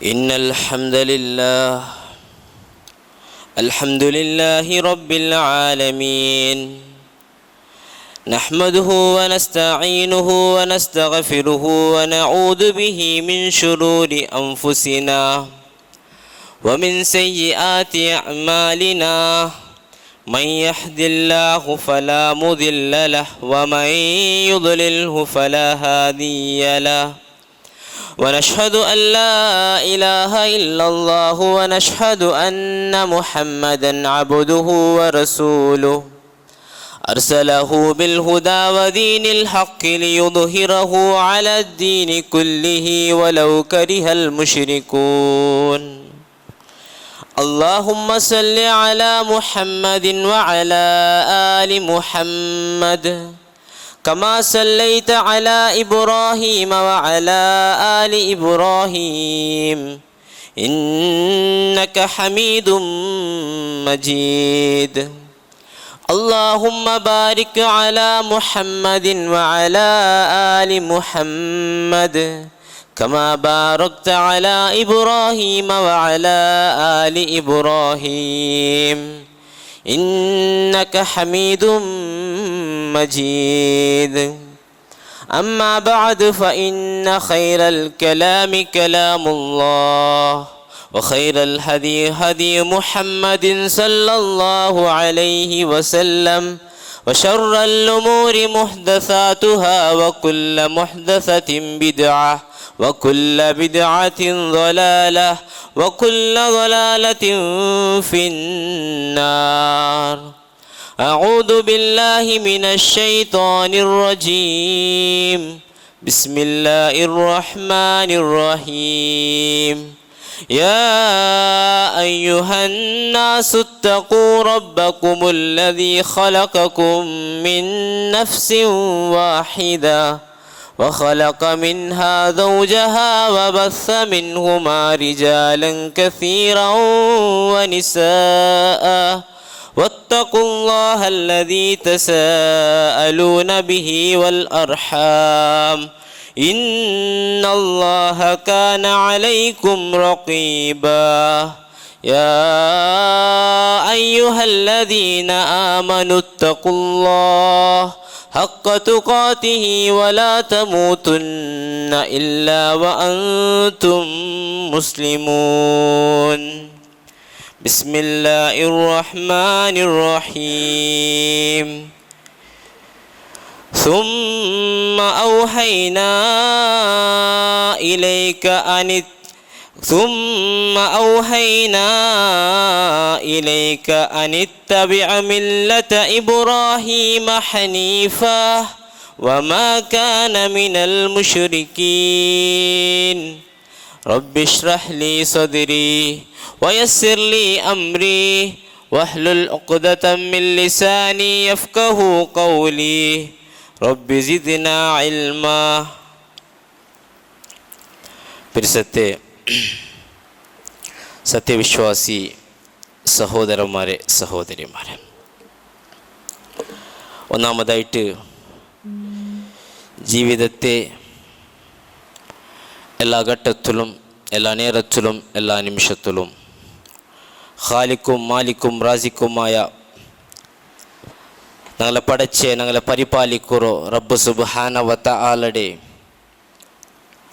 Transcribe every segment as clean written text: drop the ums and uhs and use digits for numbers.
إن الحمد لله رب العالمين نحمده ونستعينه ونستغفره ونعوذ به من شرور أنفسنا ومن سيئات أعمالنا من يهد الله فلا مضل له ومن يضلله فلا هادي له ونشهد أن لا إله إلا الله ونشهد أن محمدا عبده ورسوله أرسله بالهدى ودين الحق ليظهره على الدين كله ولو كره المشركون اللهم صل على محمد وعلى آل محمد كما صليت على إبراهيم وعلى آل إبراهيم إنك حميد مجيد اللهم بارك على محمد وعلى آل محمد كما باركت على إبراهيم وعلى آل إبراهيم إنك حميد مجيد أما بعد فإن خير الكلام كلام الله وخير الهدي هدي محمد صلى الله عليه وسلم وشر الأمور محدثاتها وكل محدثة بدعة وكل بدعة ضلالة وكل ضلالة في النار أعوذ بالله من الشيطان الرجيم بسم الله الرحمن الرحيم يا أيها الناس اتقوا ربكم الذي خلقكم من نفس واحدة وخلق منها زوجها وبث منهما رجالا كثيرا ونساء واتقوا الله الذي تساءلون به والأرحام إن الله كان عليكم رقيبا يا أيها الذين آمنوا اتقوا الله حق تقاته ولا تموتن إلا وأنتم مسلمون بسم الله الرحمن الرحيم ثم أوحينا إليك أن اتبع ملة إبراهيم حنيفا وما كان من المشركين رب اشرح لي صدري ويسر لي أمري واحلل عقدة من لساني يفقه قولي رب زدنا علما പരിസത്തെ സത്യവിശ്വാസി സഹോദരന്മാരെ സഹോദരിമാരെ, ഒന്നാമതായിട്ട് ജീവിതത്തെ എല്ലാ ഘട്ടത്തിലും എല്ലാ നേരത്തിലും എല്ലാ നിമിഷത്തിലും ഖാലിക്കും മാലിക്കും റാസിക്കുമായ ഞങ്ങളെ പടച്ച് ഞങ്ങളെ പരിപാലിക്കുറോ റബ്ബ് സുബ്ഹാനഹു വ തആലയുടെ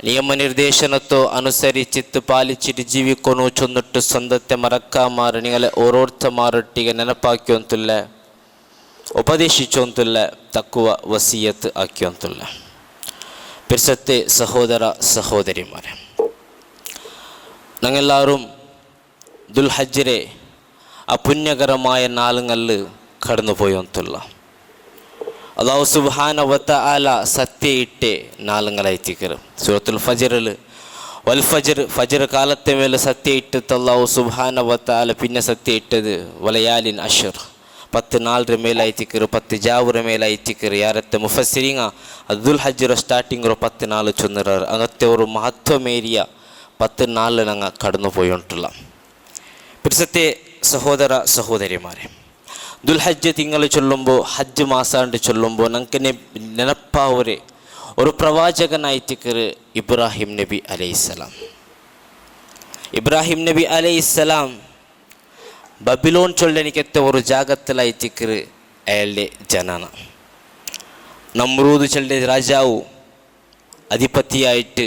നിയമനിർദ്ദേശനത്തോ അനുസരിച്ചിട്ട് പാലിച്ചിട്ട് ജീവിക്കൊന്നു ചൊന്നിട്ട് സ്വന്തത്തെ മറക്കാമാറ് നിങ്ങളെ ഓരോരുത്തമാരൊಟ್ಟಿಗೆ ನೆನಪಾಕ್ಯೊಂತಿಲ್ಲ, ಉಪದೇಶಿಸೊಂತಿಲ್ಲ, ತಕ್ಕುವ ವಸಿಯತ್ ಆಕ್ಯೊಂತಿಲ್ಲ. പിർസത്തെ സഹോദര സഹോദരിമാരെ, ഞങ്ങളെല്ലാവരും ദുൽഹജ്ജിലെ ആ പുണ്യകരമായ നാളുകളിൽ കടന്നുപോയൊന്നുമില്ല. അല്ലാഹു സുബ്ഹാനഹു വ തആല സത്യ ഇട്ടേ നാളുകളായിത്തിക്കറ്. സൂറത്തുൽ ഫജ്റിൽ ഫജ്ർ കാലത്തെ മേലെ സത്യ ഇട്ടിട്ട് അല്ലാഹു സുബ്ഹാനഹു വ തആല പിന്നെ സത്യ ഇട്ടത് വലയാലിൻ അഷ്ർ 10 ನಾಲ್ರ ಮೇಲಾಯ್ತಿಕ್ಕರು 10 ಜಾವುರ ಮೇಲಾಯ್ತಿಕ್ಕರು. ಯಾರತ್ತೆ ಮುಫಸ್ಸಿರಿಂಗ ಅದುಲ್ ಹಜ್ಜರ ಸ್ಟಾರ್ಟಿಂಗ್ 10 ನಾಲು ಚೊಂದರರು ಅಗತ್ಯ ಅವರು ಮಹತ್ವ ಮೇರಿಯ 10 ನಾಲು ನಂಗೆ ಕಡന്നു പോയിട്ടുള്ള പിർസത്തെ സഹോദര സഹോദരിമാരെ, ദുൽഹജ്ജ് തിങ്കൾ ചൊല്ലുമ്പോൾ ഹജ്ജ് മാസാണ്ട് ചൊല്ലുമ്പോൾ നമുക്ക് ನೆನಪಾವರೆ ഒരു പ്രവാചകനായിട്ടിക്കറ് ഇബ്രാഹിം നബി അലൈഹിസ്സലാം. ഇബ്രാഹിം നബി അലൈഹിസ്സലാം ബബിലോൺ ചൊല്ലനിക്കത്തെ ഒരു ജാഗത്തിലായിത്തിക്കറ് അയാളുടെ ജനന. നമ്രൂദ് ചൊല്ലിയ രാജാവ് അധിപതിയായിട്ട്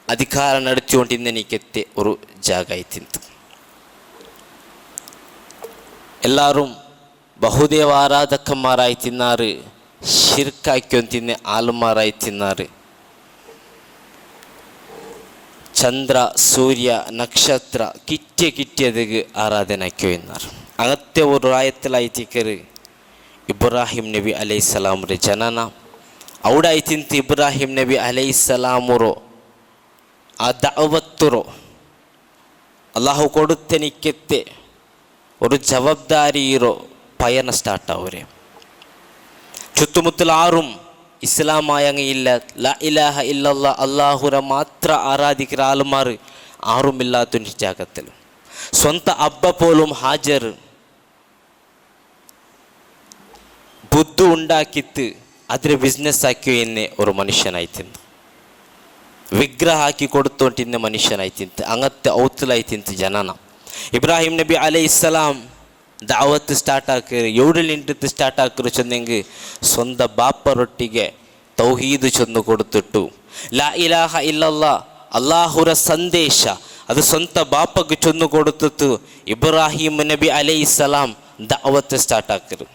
അധികാരം നടത്തിക്കൊണ്ടിരുന്നെനിക്കത്തെ ഒരു ജാഗായിത്തിന്ത്. എല്ലാവരും ബഹുദേവ ആരാധകന്മാരായി തിന്നാറ്, ഷിർക്കാക്കിയൊന്ന് തിന്നെ ആളുമാരായി തിന്നാറ്. ചന്ദ്ര സൂര്യ നക്ഷത്ര കിറ്റിയത് ആരാധനയ്ക്കോ എന്നാറ്. അങ്ങനത്തെ ഒരു ആയത്തിലായിത്തിക്കറ് ഇബ്രാഹിം നബി അലൈഹിസ്സലാമുടെ ജനന. അവിടെ ആയിത്തിന്ത് ഇബ്രാഹിം നബി അലൈഹിസ്സലാമുറോ ആ ദഅവത്തുറോ അള്ളാഹു കൊടുത്തെനിക്കത്തെ ഒരു ജവാബ്ദാരിയിರೋ പയന സ്റ്റാർട്ടാവരെ. ചുറ്റുമുത്തിൽ ആറും ഇസ്ലാമായങ്ങയില്ല, ലാ ഇലാഹ ഇല്ലല്ലാ അള്ളാഹുര മാത്ര ആരാധിക്കുന്ന ആളുമാർ ആറുമില്ലാത്തൊരു ജാഗത്തിൽ സ്വന്ത അബ്ബ പോലും ഹാജർ ബുദ്ധു ഉണ്ടാക്കിത്ത് അതിന് ബിസിനസ് ആക്കിയോ എന്നെ ഒരു മനുഷ്യനായി തിന്ന്, വിഗ്രഹ ആക്കി കൊടുത്തോണ്ടിന്ന മനുഷ്യനായി തിന്ത്. അങ്ങനത്തെ ഔത്തിലായി തിന്ത് ജനന. ഇബ്രാഹിം നബി അലൈഹിസ്സലാം ദഅവത്ത് ಸ್ಟಾರ್ಟಾಕರು ಎವಡಲಿಂಟು ಸ್ಟಾರ್ಟಾಕರು ಚೊಂದೆಂಗೆ ಸ್ವಂತ ಬಾಪರೊಟ್ಟಿಗೆ ತೌಹೀದ್ ಚೊಂದು ಕೊಡುತ್ತಿಟ್ಟು ಲಾ ಇಲಾಹ ಇಲ್ಲಲ್ಲಾ ಅಲ್ಲಾಹುರ ಸಂದೇಶ ಅದು ಸ್ವಂತ ಬಾಪಗೆ ಚೊಂದು ಕೊಡುತ್ತಿತ್ತು. ಇಬ್ರಾಹಿಂ ನಬಿ ಅಲೈಹಿಸ್ಸಲಾಂ ದಅವತ್ ಸ್ಟಾರ್ಟಾಕರು.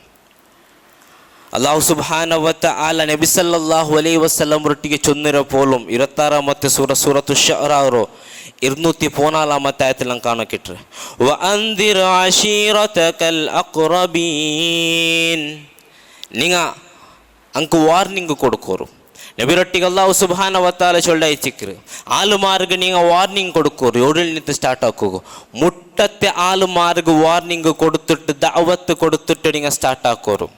അല്ലാഹു സുബ്ഹാനഹു വ തആല നബി സല്ലല്ലാഹു അലൈഹി വസല്ലം റൊട്ടിಗೆ ചൊന്നിರೋ പോലും 26ാമത്തെ സൂറത്തു ശഅറാറോ 214ാമത്തെ ആയത്തിൽ കാണക്കിട്ട് വഅൻദിർ അശീറതകൽ അഖ്റബീൻ. നിങ്ങ അങ്ക് വാർണിംഗ് കൊടുക്കോರು. നബി റൊട്ടിಗೆ അല്ലാഹു സുബ്ഹാനഹു വ തആല ചൊല്ലೈತಿಕ್ರು ആളുമാർക്ക് നിങ്ങ വാർണിംഗ് കൊടുക്കോರು. എവിടെയിൽ നിന്ന് സ്റ്റാർട്ട് ആക്കുക മുട്ടത്തെ ആളുമാർക്ക് വാർണിംഗ് കൊടുത്തിട്ട് ദഅവത്ത് കൊടുത്തിട്ട് നിങ്ങ സ്റ്റാർട്ട് ആക്കോರು.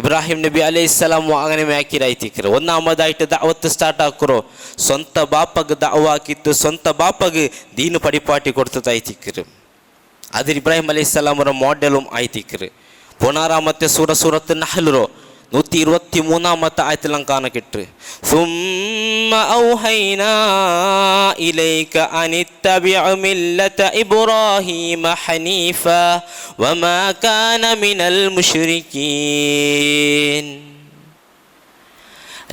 ഇബ്രാഹിം നബി അലൈഹിസ്സലാം അങ്ങനെ ആക്കിരായിത്തിക്കರು. ഒന്നാമതായിട്ട് ദഅവത്ത് ಸ್ಟಾರ್ಟ್ ಆಕರು. ಸ್ವಂತ ಬಾಪಗೆ ದഅವ ಹಾಕಿತ್ತು, ಸ್ವಂತ ಬಾಪಗೆ ದೀನು ಪಡಿಪಾಟಿ ಕೊಡ್ತದಾಯ್ತಿಕ್ಕರು. ಅದ್ರ ಇಬ್ರಾಹಿಂ ಅಲೈಹಿಸ್ಸಲಾಮರ ಮಾಡೆലും ಆಯ್ತಿಕ್ಕರು. 16ാമത്തെ സൂറത്ത് നഹ്ലോ 123ാമത്തെ ആയത്തിൽ കാണക്കിട്ട് ثم أوحينا إليك أن اتبع ملة إبراهيم حنيفا وما كان من المشركين.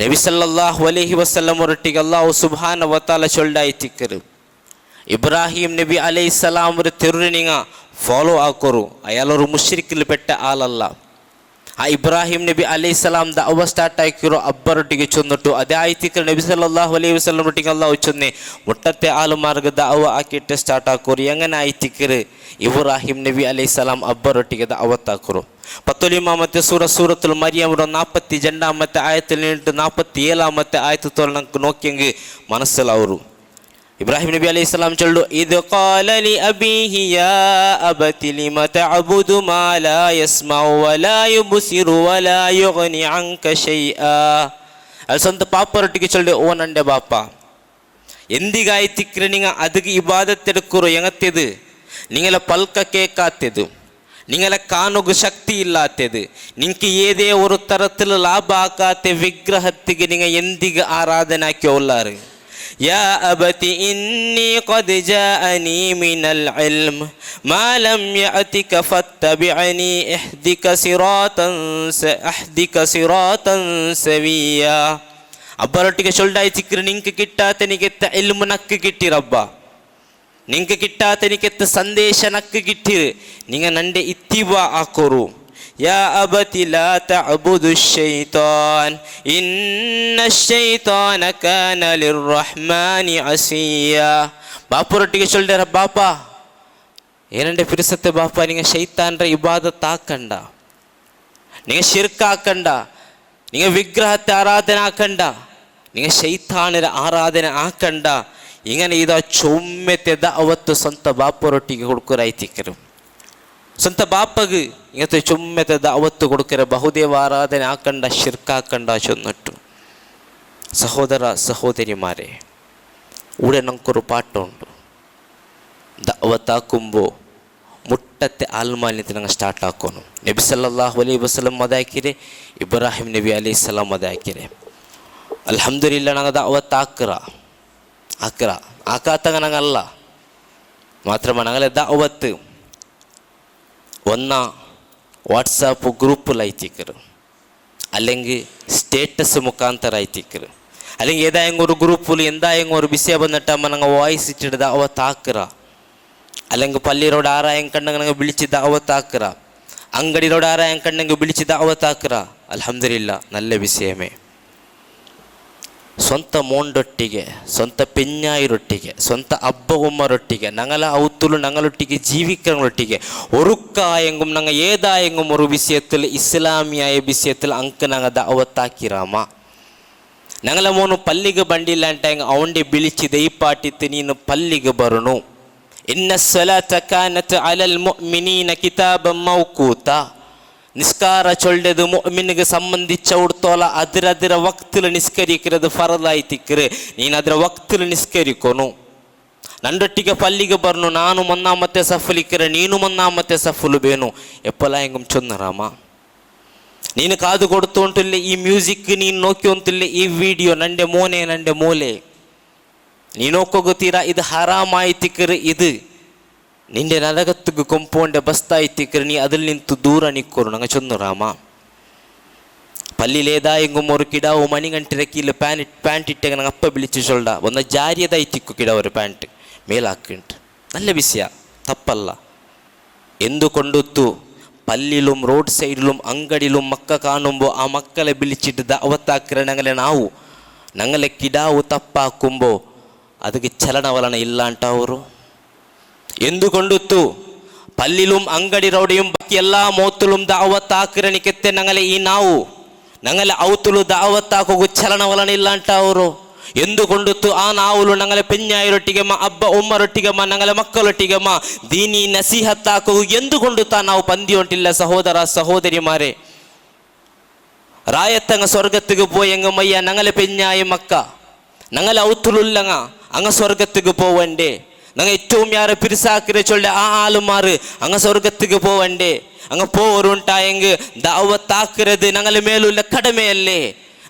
നബി സല്ലല്ലാഹു അലൈഹി വസല്ലം ഒരൊട്ടിಗೆ അല്ലാഹു സുബ്ഹാനഹു വ തആല ചൊല്ലായിത്തിക്കರು ഇബ്രാഹിം നബി അലൈഹിസ്സലാം ഒരു തെരുനിങ്ങ ഫോളോ ആക്കോರು. അയാളൊരു മുശ്രിക്കിൽ പെട്ട ആളല്ല. ആ ഇബ്രാഹിം നബി അലൈഹിസ്സലാം ദഅവ സ്റ്റാർട്ട് ആക്കിರೋ ಅಬ್ಬರೊಟ್ಟಿಗೆ ಚೊಂದಿಟ್ಟು ಅದೇ ಆಯ್ತಿಕ್ಕರು ನಬಿ ಸಲ್ಲಲ್ಲಾಹು ಅಲೈಹಿ ವಸಲ್ಲಂ ಒಟ್ಟಿಗೆ ಅಲ್ಲಾಹು ಚೊನ್ನೆ ಮುಟ್ಟತ್ತೆ ಆಳುಮಾರ್ಗ ದಅವ ಹಾಕಿಟ್ಟು ಸ್ಟಾರ್ಟ್ ಹಾಕೋರು. ಎಂಗನೆ ಆಯ್ತಿಕ್ಕರು ಇಬ್ರಾಹಿಂ ನಬಿ ಅಲೈಹಿಸ್ಸಲಾಂ ಅಬ್ಬರೊಟ್ಟಿಗೆ ದಅವತ್ ಹಾಕೋರು. 19ാമത്തെ സൂറത്തുൽ മരിയം 42ാമത്തെ ആയത്തിൽ 47ാമത്തെ ആയത്ത് തോന്നക്ക് നോക്കിയെങ്കിൽ മനസ്സിലാവൂ. ഇബ്രാഹിം നബി അലൈഹിസ്സലാം ചൊല്ലു ഇദ് ഖാല ലി അബീഹി യാ അബതി ലിമ തഅബുദു മാ ലാ യസ്മഉ വലാ യുബ്സിറു വലാ യുഗ്നി അൻക ശൈആ. സ്വന്തം പാപ്പറൊട്ടിಗೆ ചൊല്ലു ഓ നന്റെ ബാപ്പ എന്തിಗಾಯ್ತಿಕ್ರೆ നിങ്ങൾ ಅದಕ್ಕೆ ಇಬಾದತ್ എടുക്കുറോ ಎಂಗತ್ತೆದು നിങ്ങളെ പൽക്ക കേൾക്കാത്തത് നിങ്ങളെ കാനുക ശക്തി ഇല്ലാത്തത് നിങ്ങൾക്ക് ഏതേ ഒരു തരത്തിൽ ലാഭ ആക്കാത്ത വിഗ്രഹത്തിക്ക് നിങ്ങൾ എന്തിಗೆ ആരാധന ആക്കിയോള്ളാറ്. يا أبت إني قد جاءني من العلم ما لم يأتك فاتبعني أهدك صراطا سويا. അബ്ബറൊട്ടിಗೆ ചൊല്ലായിത്തിക്ರು നിങ്ങൾക്ക് കിട്ടാത്ത എനിക്കെത്ത ഇൽമു നക്ക് കിട്ടി റബ്ബ, നിങ്ങൾക്ക് കിട്ടാത്ത എനിക്കെത്ത സന്ദേശ നക്ക് കിട്ടി നിങ്ങൾ നന്റെ ഇത്തിബ ആക്കോರು. يا أبت لا تعبد الشيطان إن الشيطان كان للرحمن عصيا. ബാപ്പറൊട്ടിಗೆ ചൊല്ലற ബാപ്പ ಏನಂಡೆ ಫಿರಿಸತ್ತೆ ಬಾಪ നിങ്ങൾ ಶೈತಾನ್ರ ಇಬಾದತ್ ಆಕಂಡ, നിങ്ങൾ ಶಿರ್ಕಾಕಂಡ, നിങ്ങൾ വിഗ്രഹത്തെ ആരാധന ആക്കണ്ട, നിങ്ങൾ ಶೈತಾನರ ಆರಾಧನೆ ಆಕಂಡ. ഇങ്ങനെ ഇതാ ചൊമ്മെത്തെ ദഅവത്ത് ಸ್ವಂತ ಬಾಪರೊಟ್ಟಿಗೆ കൊടുക്കുറായിത്തിക്കರು. ಸ್ವಂತ ಬಾಪಗೆ ഇങ്ങനത്തെ ചുമ്മത്തെ ദഅവത്ത് കൊടുക്കര ബഹുദേവ ആരാധന ആക്കണ്ട, ഷിർക്കാക്കണ്ട ചൊന്നിട്ടു. സഹോദര സഹോദരിമാരെ, ഇവിടെ നമുക്കൊരു പാട്ടുണ്ട്. ദഅവത്താക്കുമ്പോൾ മുട്ടത്തെ ആൽമാലിന്യത്തിൽ ഞങ്ങൾ സ്റ്റാർട്ട് ആക്കണം. നബി സല്ലല്ലാഹു അലൈഹി വസല്ലം അതാക്കിരെ, ഇബ്രാഹിം നബി അലൈഹിസ്സലാം അതാക്കിരെ. അൽഹംദുലില്ലാ ഞങ്ങൾ ദഅവത്ത് ആക്കാത്തങ്ങ ഞങ്ങല്ല മാത്രമാണ് ഞങ്ങളെ ദഅവത്ത് ഒന്നാ വാട്സാപ്പ് ഗ്രൂപ്പിലായിത്തിക്കറ്, അല്ലെങ്കിൽ സ്റ്റേറ്റസ് മുഖാന്തരായിത്തിക്കറ്, അല്ലെങ്കിൽ ഏതായെങ്കിലും ഒരു ഗ്രൂപ്പിൽ എന്തായെങ്കിലും ഒരു വിഷയം വന്നിട്ടാകുമ്പോൾ ഞങ്ങൾ വോയിസ് ഇട്ടിട്ട് ദഅവത്താക്കുക, അല്ലെങ്കിൽ പള്ളിയിലോട് ആരായം കണ്ടെങ്കിൽ ഞങ്ങൾ വിളിച്ച് ദഅവത്താക്കുക, ಅಂಗಡಿಲೋಡ ಆರಾಯಂ ಕಣ್ಣಂಗೆ ಬಿಳಿಸಿ ದಾವತಾಕ್ರ. ಅಲ್ಹಮ್ದುಲಿಲ್ಲ, നല്ല ವಿಷയമೇ. ಸ್ವಂತ ಮೋಂಡೊಟ್ಟಿಗೆ, ಸ್ವಂತ ಪೆഞ്ഞായിರೊಟ್ಟಿಗೆ, ಸ್ವಂತ ಅಬ್ಬಗುಮ್ಮರೊಟ್ಟಿಗೆ, ഞങ്ങളെ ഔത്തുള്ളു ഞങ്ങളൊട്ടിಗೆ ജീവിക്കുന്നൊട്ടിಗೆ ഒരുക്കായെങ്കും ഞങ്ങൾ ഏതായെങ്കും ഒരു വിഷയത്തിൽ ഇസ്ലാമിയായ വിഷയത്തിൽ അങ്ക് ഞങ്ങൾ ദഅവത്താക്കിറാമ. ഞങ്ങളെ മോನು ಪಲ್ಲಿಗೆ ಬಂಡಿಲ್ಲ ಅಂತ ಅವನ್ಗೆ ಬಿಳಿಸಿ ದಯಪಾಟಿತ್ತು ನೀನು ಪಲ್ಲಿಗೆ ಬರನು. ಇನ್ನ ಸಲಾತ ಕಾನತ್ ಅಲಲ್ ಮುಅ್ಮಿನೀನ ಕಿತಾಬಂ ಮೌಕೂತ. ನಿಸ್ಕಾರ ಚೊಳ್ಳೆದು ಮುಅ್ಮಿನಿಗೆ ಸಂಬಂಧಿച്ച ಉಡ್ತೋಲ ಅದರ ವಕ್ತಿಲ್ ನಿಸ್ಕರಿಕ್ಕಿರೋದು ಫರದಾಯ್ತಿಕ್ಕರೆ ನೀನು ಅದರ ವಕ್ತಿಲ್ ನಿಸ್ಕರಿಕೊನು. ನನ್ನೊಟ್ಟಿಗೆ ಪಲ್ಲಿಗೆ ಬರ್ನು, ನಾನು ಮೊನ್ನಾಮತ್ತೆ ಸಫಲಿಕ್ಕರೆ ನೀನು ಮೊನ್ನಾಮತ್ತೆ ಸಫಲು ಬೇನು ಎಪ್ಪಲ ಹೆಂಗಂ ಚೊನ್ನರಾಮ. ನೀನು ಕಾದು ಕೊಡ್ತು ಉಂಟಿಲ್ಲ ಈ ಮ್ಯೂಸಿಕ್, ನೀನು ನೋಕಿ ಉಂಟಿಲ್ಲ ಈ ವಿಡಿಯೋ, ನಂಡೆ ಮೋನೆ ನಂಡೆ ಮೂಲೆ ನೀನು ನೋಕೋಗುತ್ತೀರಾ ಇದು ಹರಾಮಾಯ್ತಿಕ್ಕರೆ, ಇದು ನಿಂಡೆ ನರಗತ್ತಿಗೆ ಕೊಂಪೌಂಡೆ ಬಸ್ತಾಯ್ತಿಕ್ಕರೆ ನೀ ಅದಲ್ಲಿ ನಿಂತು ದೂರ ನಿಕ್ಕೋರು ನಂಗೆ ಚೊನ್ನು ರಾಮ. ಪಲ್ಲಿಲೇದಾ ಹೆಂಗುಂ ഒരു കിടാവ് മണികണ്ടിര കീഴിൽ പാൻറ്റ് ഇട്ടേ ನಂಗೆ ಅಪ್ಪ ಬಿಳಿച്ചു ಸೊಳ್ಳ ಒಂದು ಜಾರಿಯದಾಯ್ತಿಕ್ಕು കിടാവ് പാൻറ്റ് മേലാക്കുണ്ട്. നല്ല വിഷയ, തപ്പല്ല. എന്തുകൊണ്ടുത്തു പല്ലിലും റോഡ് സൈഡിലും അങ്കടിലും മക്ക കാണുമ്പോൾ ആ മക്കളെ വിളിച്ചിട്ട് ദഅവത്താക്കിற ഞങ്ങളെ ನಾವು ഞങ്ങളെ കിടാവ് ತಪ್ಪಾക്കുമ്പോൾ ಅದಕ್ಕೆ ಚಲನವಲನ ಇಲ್ಲ ಅಂತ ಅವರು. എന്തുകൊണ്ടുത്തു പല്ലിലും അങ്കടി റോഡിയും ബാക്കി എല്ലാ മോത്തിലും ദഅവത്താക്കിರನಿಕೆತ್ತೆ ഞങ്ങളെ ಈ ನಾವು ഞങ്ങളെ ഔത്തുಲು ദഅവತ್ತಾಕೋಗು ಚಲನವಲನ ಇಲ್ಲ ಅಂತ ಅವರು. ಎಂದುಕೊಂಡುತ್ತು ಆ ನಾವುಲು ഞങ്ങളെ പെഞ്ഞായിರೊಟ್ಟಿಗೆಮ್ಮ ಅಬ್ಬ ಒಮ್ಮರೊಟ್ಟಿಗೆಮ್ಮ ഞങ്ങളെ ಮಕ್ಕಳೊಟ್ಟಿಗೆಮ್ಮ ದೀನಿ ನಸೀಹತ್ತಾಕೋಗು ಎಂದುಕೊಂಡುತ್ತಾ ನಾವು പന്തിയൊണ്ടില്ല. സഹോദര സഹോദരിമാരെ, റായത്തങ്ങ സ്വർഗത്തിക്ക് പോയെങ്ക മയ്യ ഞങ്ങളെ പെഞ്ഞായി മക്ക ഞങ്ങളെ ഔത്തുലുല്ലങ്ങ അങ്ങ് സ്വർഗത്തിക്ക് പോവണ്ടേ. ഞങ്ങൾ ഏറ്റവും യാറെ പിരിസാക്കിരെ ചൊല്ല ആ ആളുമാറ് അങ്ങ് സ്വർഗത്തിക്ക് പോവണ്ടേ. അങ്ങ് പോരുണ്ടായെങ്കിൽ ദഅവത്താക്കിറത് ഞങ്ങളെ മേലുള്ള കടമയല്ലേ.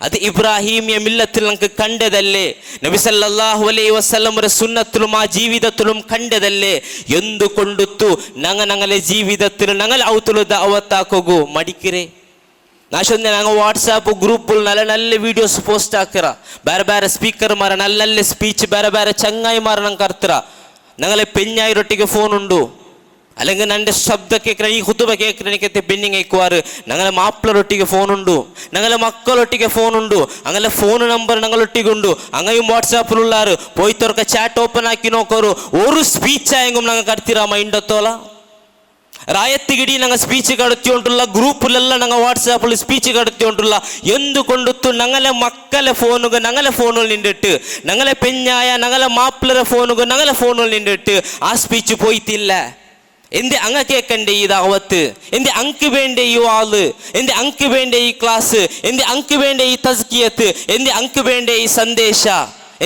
അത് ഇബ്രാഹിമിയ മില്ലത്തിൽ നമുക്ക് കണ്ടതല്ലേ. നബി സല്ലല്ലാഹു അലൈഹി വസല്ലമയുടെ സുന്നത്തിലും ആ ജീവിതത്തിലും കണ്ടതല്ലേ. എന്തുകൊണ്ടുത്തു ഞങ്ങളെ ജീവിതത്തിൽ ഞങ്ങൾ ഔത്തുಲು ദഅവത്താക്കോಗು ಮಡಿಕಿರೆ. ನಾ ಚೊಂದೆ ನಂಗೆ ವಾಟ್ಸಾಪ್ ಗ್ರೂಪಲ್ಲಿ നല്ല നല്ല ವೀಡಿಯೋಸ್ ಪೋಸ್ಟ್ ಹಾಕಿರ, ಬೇರೆ ಬೇರೆ ಸ್ಪೀಕರ್ ಮಾರ നല്ല നല്ല ಸ್ಪೀಚ್ ಬೇರೆ ಬೇರೆ ಚಂಗಾಯಿ ಮಾರ ನಂಗೆ ಕರ್ತಿರ. ഞങ്ങളെ പെഞ്ഞായിരൊട്ടിಗೆ ಫೋನ್ ಉಂಡು, അല്ലെങ്കിൽ ನನ್ನ ಶಬ್ದ ಕೇಳ್ರೆ ಈ ಹುದುಬ ಕೇಳ್ರೆ ಬೆನ್ನಿಂಗ್ ಐಕುವಾರು. ഞങ്ങളെ മാപ്പിളരൊട്ടിಗೆ ಫೋನ್ ಉಂಡು, ഞങ്ങളെ മക്കളൊട്ടിಗೆ ಫೋನ್ ಉಂಡು, അങ്ങനെ ഫോൺ നമ്പർ ഞങ്ങളൊട്ടിಗೆ ഉണ്ടു. അങ്ങയും വാട്സാപ്പിലുള്ളാറ് പോയിത്തവർക്ക് ചാറ്റ് ഓപ്പൺ ആക്കി നോക്കോರು. ഒരു സ്പീച്ച് ആയെങ്കും ഞങ്ങൾ കടത്തിರ മൈൻഡത്തോല ರಾಯತ್ತಿಗಿಡೀ ഞങ്ങൾ ಸ್ಪೀಚ್ ಕಡತಿಯುಂಟುಲ್ಲ, ಗ್ರೂಪಲ್ಲೆಲ್ಲ ഞങ്ങൾ ವಾಟ್ಸಾಪಲ್ಲಿ ಸ್ಪೀಚ್ ಕಡತಿಯುಂಟುಲ್ಲ. എന്തുകൊണ്ടുത്തു ഞങ്ങളെ മക്കളെ ഫോണുകൾ ഞങ്ങളെ ഫോണിൽ നിന്നിട്ട്, ഞങ്ങളെ പെഞ്ഞായ ഞങ്ങളെ മാപ്പിളരെ ഫോണുകൾ ഞങ്ങളെ ഫോണിൽ നിന്നിട്ട് ആ സ്പീച്ച് പോയിട്ടില്ല. എന്ത് അങ്ങ കേൾക്കണ്ടേ ഈ ദഅവത്ത്? എന്ത് അങ്ക് വേണ്ടേ ഈ വാള്? എന്ത് അങ്ക് വേണ്ടേ ഈ ക്ലാസ്? എന്ത് അങ്ക് വേണ്ടേ ഈ തസ്കിയത്ത്? എന്ത് അങ്ക് വേണ്ടേ ഈ സന്ദേശ?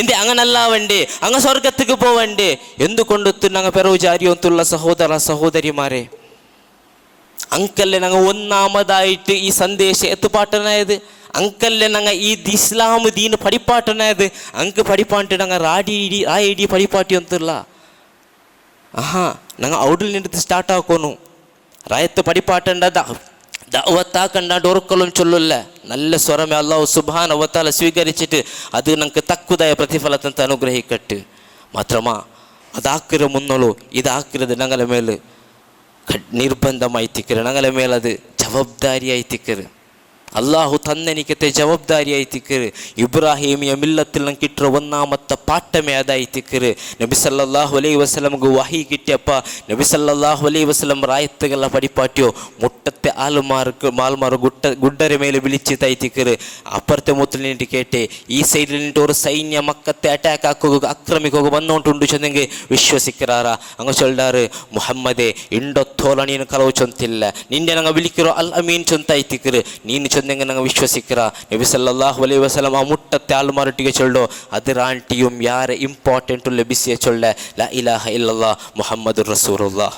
എന്ത് അങ്ങനല്ല വേണ്ടേ? അങ്ങ് സ്വർഗത്തിക്ക് പോവണ്ടേ? എന്തുകൊണ്ടുത്തു ഞങ്ങൾ പെറവുചാരിയൊത്തുള്ള സഹോദര സഹോദരിമാരെ, ಅಂಕಲ್ಲೇ ನಂಗೆ ഒന്നാമതായിട്ട് ഈ സന്ദേശം എത്തുപാട്ടനായത്. ಅಂಕಲ್ಲೇ ನಂಗೆ ಈ ಇಸ್ಲಾಮ್ ದೀನ್ ಪಡಿಪಾಟನಾയത്. ಅಂಕ ಪಡಿಪಾಂಟು ನಂಗೆ ರಾಡಿ ಪಡಿಪಾಟಿ ಅಂತಿಲ್ಲ. ಆಹಾ, ನಂಗೆ ಔಡಲ್ ನಿಂತು ಸ್ಟಾರ್ಟ್ ಹಾಕೋನು ರಾಯತ್ತು ಪಡಿಪಾಟಂಡ ദഅവത്താക്കണ്ട ഡോർക്കലും ചൊല്ലില്ല. നല്ല സ്വരമേ അല്ലാഹു സുബ്ഹാനഹു വ തആല സ്വീകരിച്ചിട്ട് അത് നമുക്ക് തക്കുതായ പ്രതിഫലത്തെ അനുഗ്രഹിക്കട്ടെ. മാത്രമാ അതാക്കിற മുന്നോളൂ ഇതാക്കിறது ഞങ്ങളെ മേല് ನಿರ್ಬಂಧಮಾಯ್ತಿಕ್ಕರು, ഞങ്ങളെ മേലത് ജവാബ്ദാരിയായിത്തിക്കറ്. അള്ളാഹു തന്നെനിക്കത്തെ ജവാബ്ദാരിയായിത്തിക്കറ്. ഇബ്രാഹിമിയ മില്ലത്തിൽ നമുക്ക് കിട്ടുന്ന ഒന്നാമത്തെ പാഠമേ അതായിത്തിക്കറ്. നബി സല്ലല്ലാഹു അലൈഹി വസല്ലമക്ക് വഹി കിട്ടിയപ്പ നബി സല്ലല്ലാഹു അലൈഹി വസല്ലം റായത്തുകളെ പടിപ്പാട്ടിയോ മുട്ടത്തെ മാൽമാർ ഗുഡ്ഡരെ മേലെ വിളിച്ച് തയ്ത്തിക്കറ്. അപ്പുറത്തെ മുത്തിൽ നിന്നിട്ട് കേട്ടെ ഈ സൈഡിൽ നിന്നിട്ട് ഒരു സൈന്യ മക്കത്തെ അറ്റാക്ക് ആക്കുക ആക്രമിക്കുക വന്നോണ്ടുണ്ട് ചെന്നെങ്കിൽ വിശ്വസിക്കാറാ. അങ്ങ് ചൊല്ലാറ് മുഹമ്മദേ ഇണ്ടൊത്തോല ನೀನು ಕಲವು ಚೊಂತಿಲ್ಲ, ನಿನ್ನೆ ನಂಗೆ ವಿಳಿಕಿರೋ ಅಲ್ ಅಮೀನ್ ಚೊಂತ ಐತಿಕ್ಕರು ನೀನು ಚೊಂದಂಗೆ ನಂಗೆ ವಿಶ್ವಸಿಕ್ಕಿರ. ನಬಿ ಸಲ್ಲಲ್ಲಾಹು ಅಲೈಹಿ ವಸಲ್ಲಂ ಆ ಮುಟ್ಟತ್ತೆ ಆಲ್ಮಾರೊಟ್ಟಿಗೆ ಚೊಲ್ಲೋ ಅದರ ಆಂಟಿയും ಯಾರೇ ಇಂಪಾರ್ಟೆಂಟ್ ಉಳ್ಳೆ ಬಿಸಿಯ ಚೊಳ್ಳೆ ಲಾ ಇಲಾಹ ಇಲ್ಲಲ್ಲಾಹ್ ಮುಹಮ್ಮದುರ್ ರಸೂಲುಲ್ಲಾಹ್.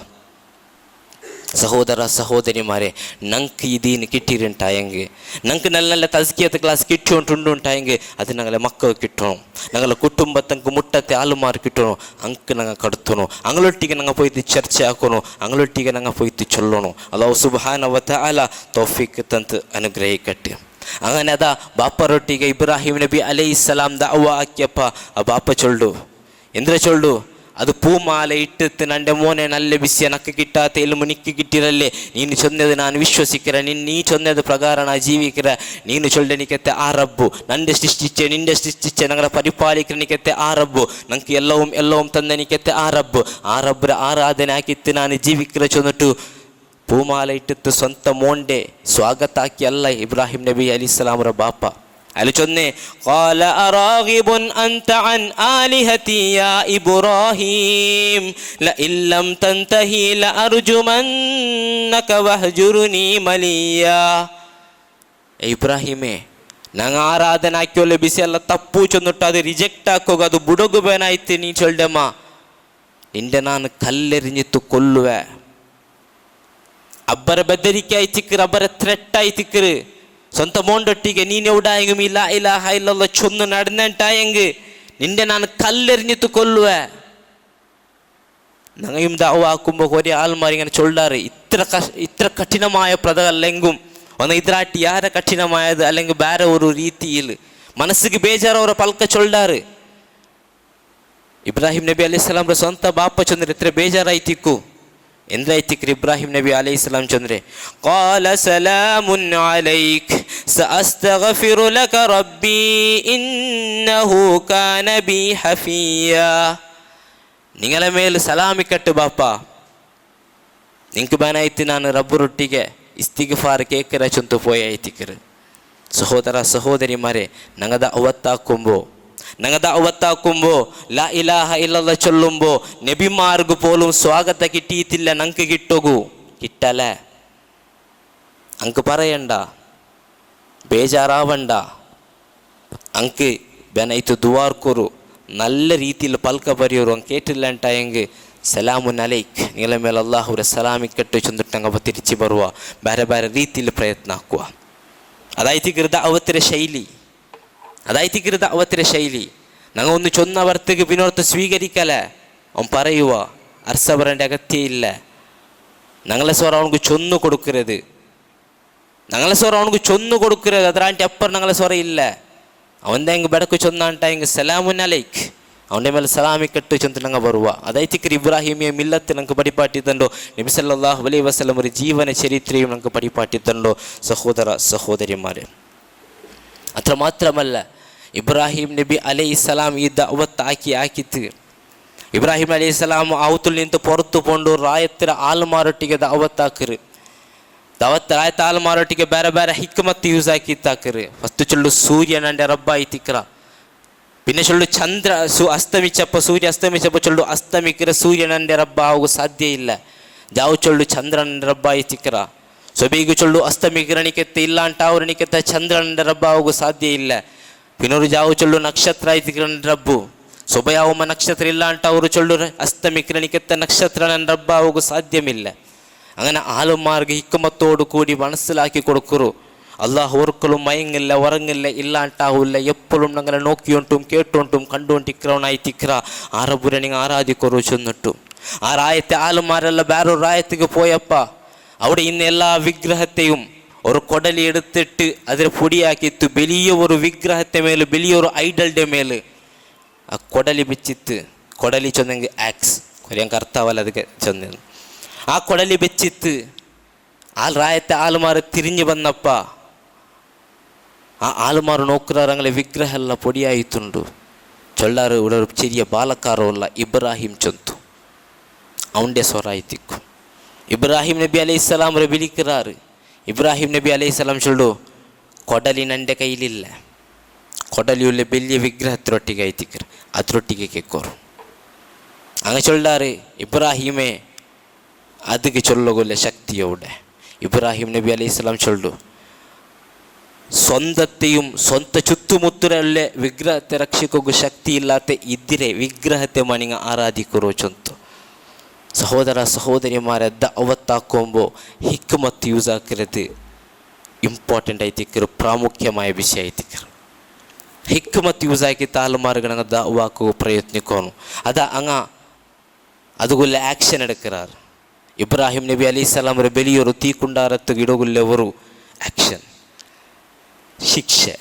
സഹോദര സഹോദരിമാരെ, ഞങ്ങൾക്ക് ഈ ദീന് കിട്ടിയിട്ടുണ്ടായെങ്കിൽ, ഞങ്ങൾക്ക് നല്ല നല്ല തസ്കിയത്ത് ക്ലാസ് കിട്ടിയോണ്ടുണ്ടായെങ്കിൽ അത് ഞങ്ങളെ മക്കൾക്ക് കിട്ടണം, ഞങ്ങളെ കുടുംബത്തങ്ങൾക്ക് മുട്ടത്തെ ആളുമാർ കിട്ടണം. അങ്ക് ഞങ്ങൾ കടത്തണോ, അങ്ങളൊട്ടിಗೆ ഞങ്ങൾ പോയിട്ട് ചർച്ച ആക്കണോ, അങ്ങളൊട്ടിಗೆ ഞങ്ങൾ പോയിട്ട് ചൊല്ലണോ. അല്ലാഹു സുബ്ഹാനഹു വ തആല തൗഫീഖ് തന്ന് അനുഗ്രഹിക്കട്ടെ. അങ്ങനെ അതാ ബാപ്പറൊಟ್ಟಿಗೆ ഇബ്രാഹിം നബി അലൈഹിസ്സലാം ദഅവ ആക്കിയപ്പ ആ ബാപ്പ ചൊല്ലു, എന്തിനാ ചൊല്ലു? അത് പൂമാല ഇട്ടിട്ട് നൻ്റെ മോനെ നല്ല ബിസി എനക്ക് കിട്ടാത്ത എലുമ്പ് നിക്ക് കിട്ടിരല്ലേ, നീನು ചൊന്നത് ನಾನು ವಿಶ್ವಸಿக்கிற, ನೀ ಚೊನ್ನದ ಪ್ರಕಾರ ನಾ ಜೀವಿக்கிற, ನೀನು ಚೊಲ್ಲನಿಕತ್ತೆ ಆ ರಬ್ಬು ನಂದೆ ಸೃಷ್ಟಿಚ್ಚೆ ನಿಂದೆ ಸೃಷ್ಟಿಚ್ಚೆ ഞങ്ങളെ പരിപാലിക്കനിക്കത്തെ ആ റബ്ബു, നമുക്ക് എല്ലവും തന്നനിക്കത്തെ ആ റബ്ബിന്റെ ആരാധന ആക്കിത്ത് ഞാൻ ജീവിക്കിற ചൊന്നിട്ടു പൂമാല ഇട്ടിട്ട് സ്വന്തം മോൻ്റെ സ്വാഗതാക്കി അല്ല ഇബ്രാഹിം നബി അലൈഹിസ്സലാമರ ബാപ്പ അല്ല ചൊന്നേ, ഖാല അറാഗിബുൻ അൻത അൻ ആലിഹതി യാ ഇബ്രാഹിം ലഇൻ ലം തൻതഹി ലഅർജുമന്നക വഹ്ജുർനി മലിയാ. ഇബ്രാഹിമേ, ನಂಗೆ ಆರಾಧನೆ ಹಾಕಿಯೊಳ್ಳೆ ಬಿಸಿ ಎಲ್ಲ ತಪ್ಪು ಚೊಂದುಟ್ಟು ಅದು ರಿಜೆಕ್ಟ್ ಹಾಕೋಗ ಅದು ಬುಡಗುಬೇನಾಯ್ತು. ನೀ ಚೊಲ್ಡೆಮ್ಮ ನಿಂಡೆ ನಾನು ಕಲ್ಲೆರಿഞ്ഞിತ್ತು ಕೊಲ್ಲುವೆ. ಅಬ್ಬರ ಬೆದರಿಕೆ ಆಯ್ತಿಕ್ಕರು, ಅಬ್ಬರ ಥ್ರೆಟ್ ಆಯ್ತಿಕ್ಕರು. ಸ್ವಂತ മോണ്ടൊട്ടിಗೆ ನೀನು എവിടായെങ്കിലും ഇല്ല ഇലാഹ ഇല്ലല്ലാഹ് ചൊന്ന് നടന്നിട്ടായെങ്കിൽ നിന്റെ ನಾನು കല്ലെറിഞ്ഞിട്ട് കൊല്ലുവേ. ഞങ്ങയും ദഅവാക്കുമ്പോൾ കുറേ ആൾമാർ ഇങ്ങനെ ചൊല്ലാറ്, ഇത്ര കഠിനമായ പദമല്ലെങ്കും ഒന്ന് ഇದ್ರಾಟಿ ಯಾರ ಕಠಿಣമായത് അല്ലെങ്കിൽ ಬೇರೆ ഒരു ರೀತಿയിൽ മനസ്സിಗೆ ಬೇಜಾರವರ ಪಲ್ಕ ಚೊಲ್ಲಾರು. ಇಬ್ರಾಹಿಂ ನಬಿ ಅಲೈಹಿಸ್ಸಲಾಂ ಸ್ವಂತ ಬಾಪ ಚಂದ್ರೆ ಇತ್ರ ಬೇಜಾರಾಯ್ತಿಕ್ಕು. ಎಂದಾಯ್ತಿಕ್ರಿ ಇಬ್ರಾಹಿಂ ನಬಿ ಅಲೈಹಿಸ್ಸಲಾಂ ಚಂದ್ರೆ, قال سلام عليك سأستغفر لك ربي إنه كان بي حفيا. നിങ്ങളെ മേൽ സലാമിക്കട്ട് ബാപ്പ, നിങ്ങൾക്ക് ബാനായിട്ട് ഞാൻ റബ്ബറൊಟ್ಟಿಗೆ ഇസ്തിഗ്ഫാർ കേൾക്കര ചൊന്തു പോയായിത്തിക്കറ്. സഹോദര സഹോദരിമാരെ, ഞങ്ങളുടെ അവത്താക്കുമ്പോൾ ലാ ഇലാഹ ഇല്ലല്ലാഹ് ചൊല്ലുമ്പോൾ നബിമാർക്ക് പോലും സ്വാഗത കിട്ടിയിട്ടില്ല, ഞങ്ങൾക്ക് കിട്ടുകൂ കിട്ടല. അങ്ക് പറയണ്ട, ಬೇಜಾರಾവണ്ട, ಅಂಕ್ ಬೆನೈತು ದುವಾರ್ಕೋರು നല്ല രീതിയിൽ പൽക്ക ಬರೆಯೋರು ಅಂಗೆ ಕೇಟಿಲ್ಲ ಅಂಟಾಯಂಗೆ ಸಲಾಮುನ್ ಅಲೈಕ್ ನಿಗಳ ಮೇಲೆ ಅಲ್ಲಾಹುರ ಸಲಾಮಿಕ್ಕಟ್ಟು ಚಂದಿಟ್ಟಂಗೆ ತಿರುಚಿ ಬರುವ ಬೇರೆ ಬೇರೆ ರೀತಿಯಲ್ಲಿ ಪ್ರಯತ್ನ ಹಾಕುವ. അതായിത്തിക്കരുത് അവത്തിര ശൈലി. ഞങ്ങൾ ഒന്ന് ചൊന്ന വർത്തക്ക് പിന്നോർത്ത് സ്വീകരിക്കല, അവൻ പറയുക അർസ പറയേണ്ട അകത്യ ഇല്ല. ഞങ്ങളെ സ്വറ അവനക്ക് ചൊന്നു കൊടുക്കരുത്, അതറാണ്ടി അപ്പർ ഞങ്ങളെ സ്വറ ഇല്ല. അവൻ്റെ ಹೆಂಗೆ ಬೆಡಕು ಚೊನ್ನ ಅಂಟ ಹೆಂಗೆ ಸಲಾಮುನ್ ಅಲೈಕ್ ಅವನ ಮೇಲೆ ಸಲಾಮಿಕ್ಕಟ್ಟು ಚಂತ ನಂಗೆ ಬರುವ. ಅದೈತಿಕ್ಕರು ಇಬ್ರಾಹಿಮಿಯ ಮಿಲ್ಲತ್ತು ನಂಗೆ ಪಡಿಪಾಟಿತ್ತಂಡೋ, ನಬಿ ಸಲ್ಲಲ್ಲಾಹು ಅಲೈಹಿ ವಸಲ್ಲಮರ ಜೀವನ ಚರಿತ್ರೆಯು ನಂಗೆ ಪಡಿಪಾಟಿತ್ತಂಡೋ. ಸಹೋದರ ಸಹೋದರಿಮಾರೆ, അത്ര മാത്രമല്ല ഇബ്രാഹിം നബി അലൈഹിസ്സലാം ഈ ദഅവത്ത് ആക്കിത്ത്. ഇബ്രാഹിം അലൈഹിസ്സലാം ആവത്തിൽ നിന്ന് പുറത്തു കൊണ്ട് ರಾಯತ್ತರ ಆಲ್ಮಾರೊಟ್ಟಿಗೆ ദഅവത്താക്കರು. ರಾಯತ ಆಲ್ಮಾರೊಟ್ಟಿಗೆ ಬೇರೆ ಬೇರೆ ಹಿಕ್ಮತ್ ಯೂಸ್ ആക്കിത്താക്കರು. ಫಸ್ಟ್ ചൊല്ലു സൂര്യനൻ്റെ റബ്ബായിത്തിക്കറ, പിന്നെ ചൊല്ലു ചന്ദ്ര സൂര്യ അസ്തമിച്ചപ്പോൾ ചൊല്ലു അസ്തമിക്കറ സൂര്യനൻ്റെ റബ്ബാവുക സാധ്യ ಇಲ್ಲ. ಜಾವು ಚೊಳ್ಳು ಚಂದ್ರನൻ്റെ റബ്ബായിത്തിക്കറ. ಸೊಬೀಗು ಚೊಳ್ಳು ಅಸ್ತಮಿಕರಣಿಕೆತ್ತೆ ಇಲ್ಲ ಅಂಟ ಅವರಣಿಕೆತ್ತ ಚಂದ್ರನൻ്റെ റബ്ബಾവുക ಸಾಧ್ಯ ಇಲ್ಲ. പിന്നൊരു ജാವು ചൊല്ലു നക്ഷത്ര ആയിത്തിക്കരൻ്റെ റബ്ബು. ಸೊಬಯಾವಮ ನಕ್ಷತ್ರ ಇಲ್ಲ ಅಂಟ ಅವರು ಚೊಳ್ಳು അസ്തമിക്കരണിക്കെത്ത നക്ഷത്രനൻ്റെ റബ്ബാവുക സാധ്യമില്ല. അങ്ങനെ ആളുമാർക്ക് ഹിക്കുമത്തോടു കൂടി മനസ്സിലാക്കി കൊടുക്കറു. അള്ളാഹ് ഓർക്കലും മയങ്ങില്ല ഉറങ്ങില്ല ഇല്ലാണ്ടാവില്ല, എപ്പോഴും ഞങ്ങളെ നോക്കിയോണ്ടും കേട്ടോണ്ടും കണ്ടുകൊണ്ടിരിക്കണായിത്തിക്കറ ആ റബ്ബുരെ നിങ്ങൾ ആരാധിക്കറു ചെന്നിട്ടു. ആ ರಾಯത്തെ ആളുമാരെല്ല വേറൊരു ರಾಯത്തിക്ക് പോയപ്പ അവിടെ ഇന്ന് എല്ലാ വിഗ്രഹത്തെയും ഒരു കൊടലി എടുത്തിട്ട് അതിൽ പൊടിയാക്കിತ್ತು വലിയ ഒരു വിഗ്രഹത്തെ മേൽ വലിയ ഒരു ഐഡലിൻ്റെ മേൽ ആ കൊടലി വെച്ചിത്ത്. കൊടലി ചൊന്നെങ്കിൽ ആക്സ് കൊറിയൻ കർത്താവല്ല അത് ചെന്നു. ആ കൊടലി വെച്ചിത്ത് ആ ರಾಯത്തെ ആളുമാർ തിരിഞ്ഞു വന്നപ്പ ആ ആളുമാർ നോക്കുറാറങ്ങളെ വിഗ്രഹം എല്ലാം പൊടിയായിത്തുണ്ട്. ചൊല്ലാറ് ഇവിടെ ഒരു ചെറിയ ബാലക്കാറുള്ള ഇബ്രാഹിം ചൊന്തു അവൻ്റെ സ്വറായിത്തിക്കും. ഇബ്രാഹിം നബി അലൈഹിസ്സലാം വിളിക്കാറ്. ഇബ്രാഹിം നബി അലൈഹിസ്സലാം ചൊല്ലു, കൊടലി എൻ്റെ കയ്യിലില്ല, കൊടലിയുള്ള വലിയ വിഗ്രഹത്തിനൊട്ടിಗೆ ആയിത്തിക്കർ അതിരൊട്ടിಗೆ കേക്കോರು. അങ്ങനെ ചൊല്ലാറ് ഇബ്രാഹിമേ ಅದಕ್ಕೆ ചൊല്ലുകൊല്ല ശക്തിയോടെ. ഇബ്രാഹിം നബി അലൈഹിസ്സലാം ചൊല്ലു, സ്വന്തത്തെയും സ്വന്ത ചുറ്റുമുത്തലുള്ള വിഗ്രഹത്തെ രക്ഷിക്കുക ശക്തി ഇല്ലാത്ത ഇതിരെ വിഗ്രഹത്തെ മണിങ്ങ ആരാധിക്കറോ ചൊന്തു. സഹോദര സഹോദരിമാരെ ദഅവത്താക്കുമ്പോൾ ഹിക്മത്ത് യൂസ് ആക്കരുത് ಇಂಪಾರ್ಟೆಂಟ್ ಐತಿಕ್ಕರು ಪ್ರಾಮುಖ್ಯമായ ವಿಷಯ ಐತಿಕ್ಕರು ಹಿಕ್ಮತ್ ಯೂಸ್ ಆಕಿ ತಾಲ್ಮಾರ್ಗ ನಂಗೆ ദഅവാക്കു പ്രയത്നിക്കോണു അതാ അങ്ങ അതുകൊല്ല ആക്ഷൻ എടുക്കാറ് ഇബ്രാഹിം നബി അലൈഹി സ്വലാമರ ಬೆಲಿಯರು തീക്കുണ്ടാരത്ത് ഇടകൊല്ലವರು ആക്ഷൻ ಶಿಕ್ಷೆ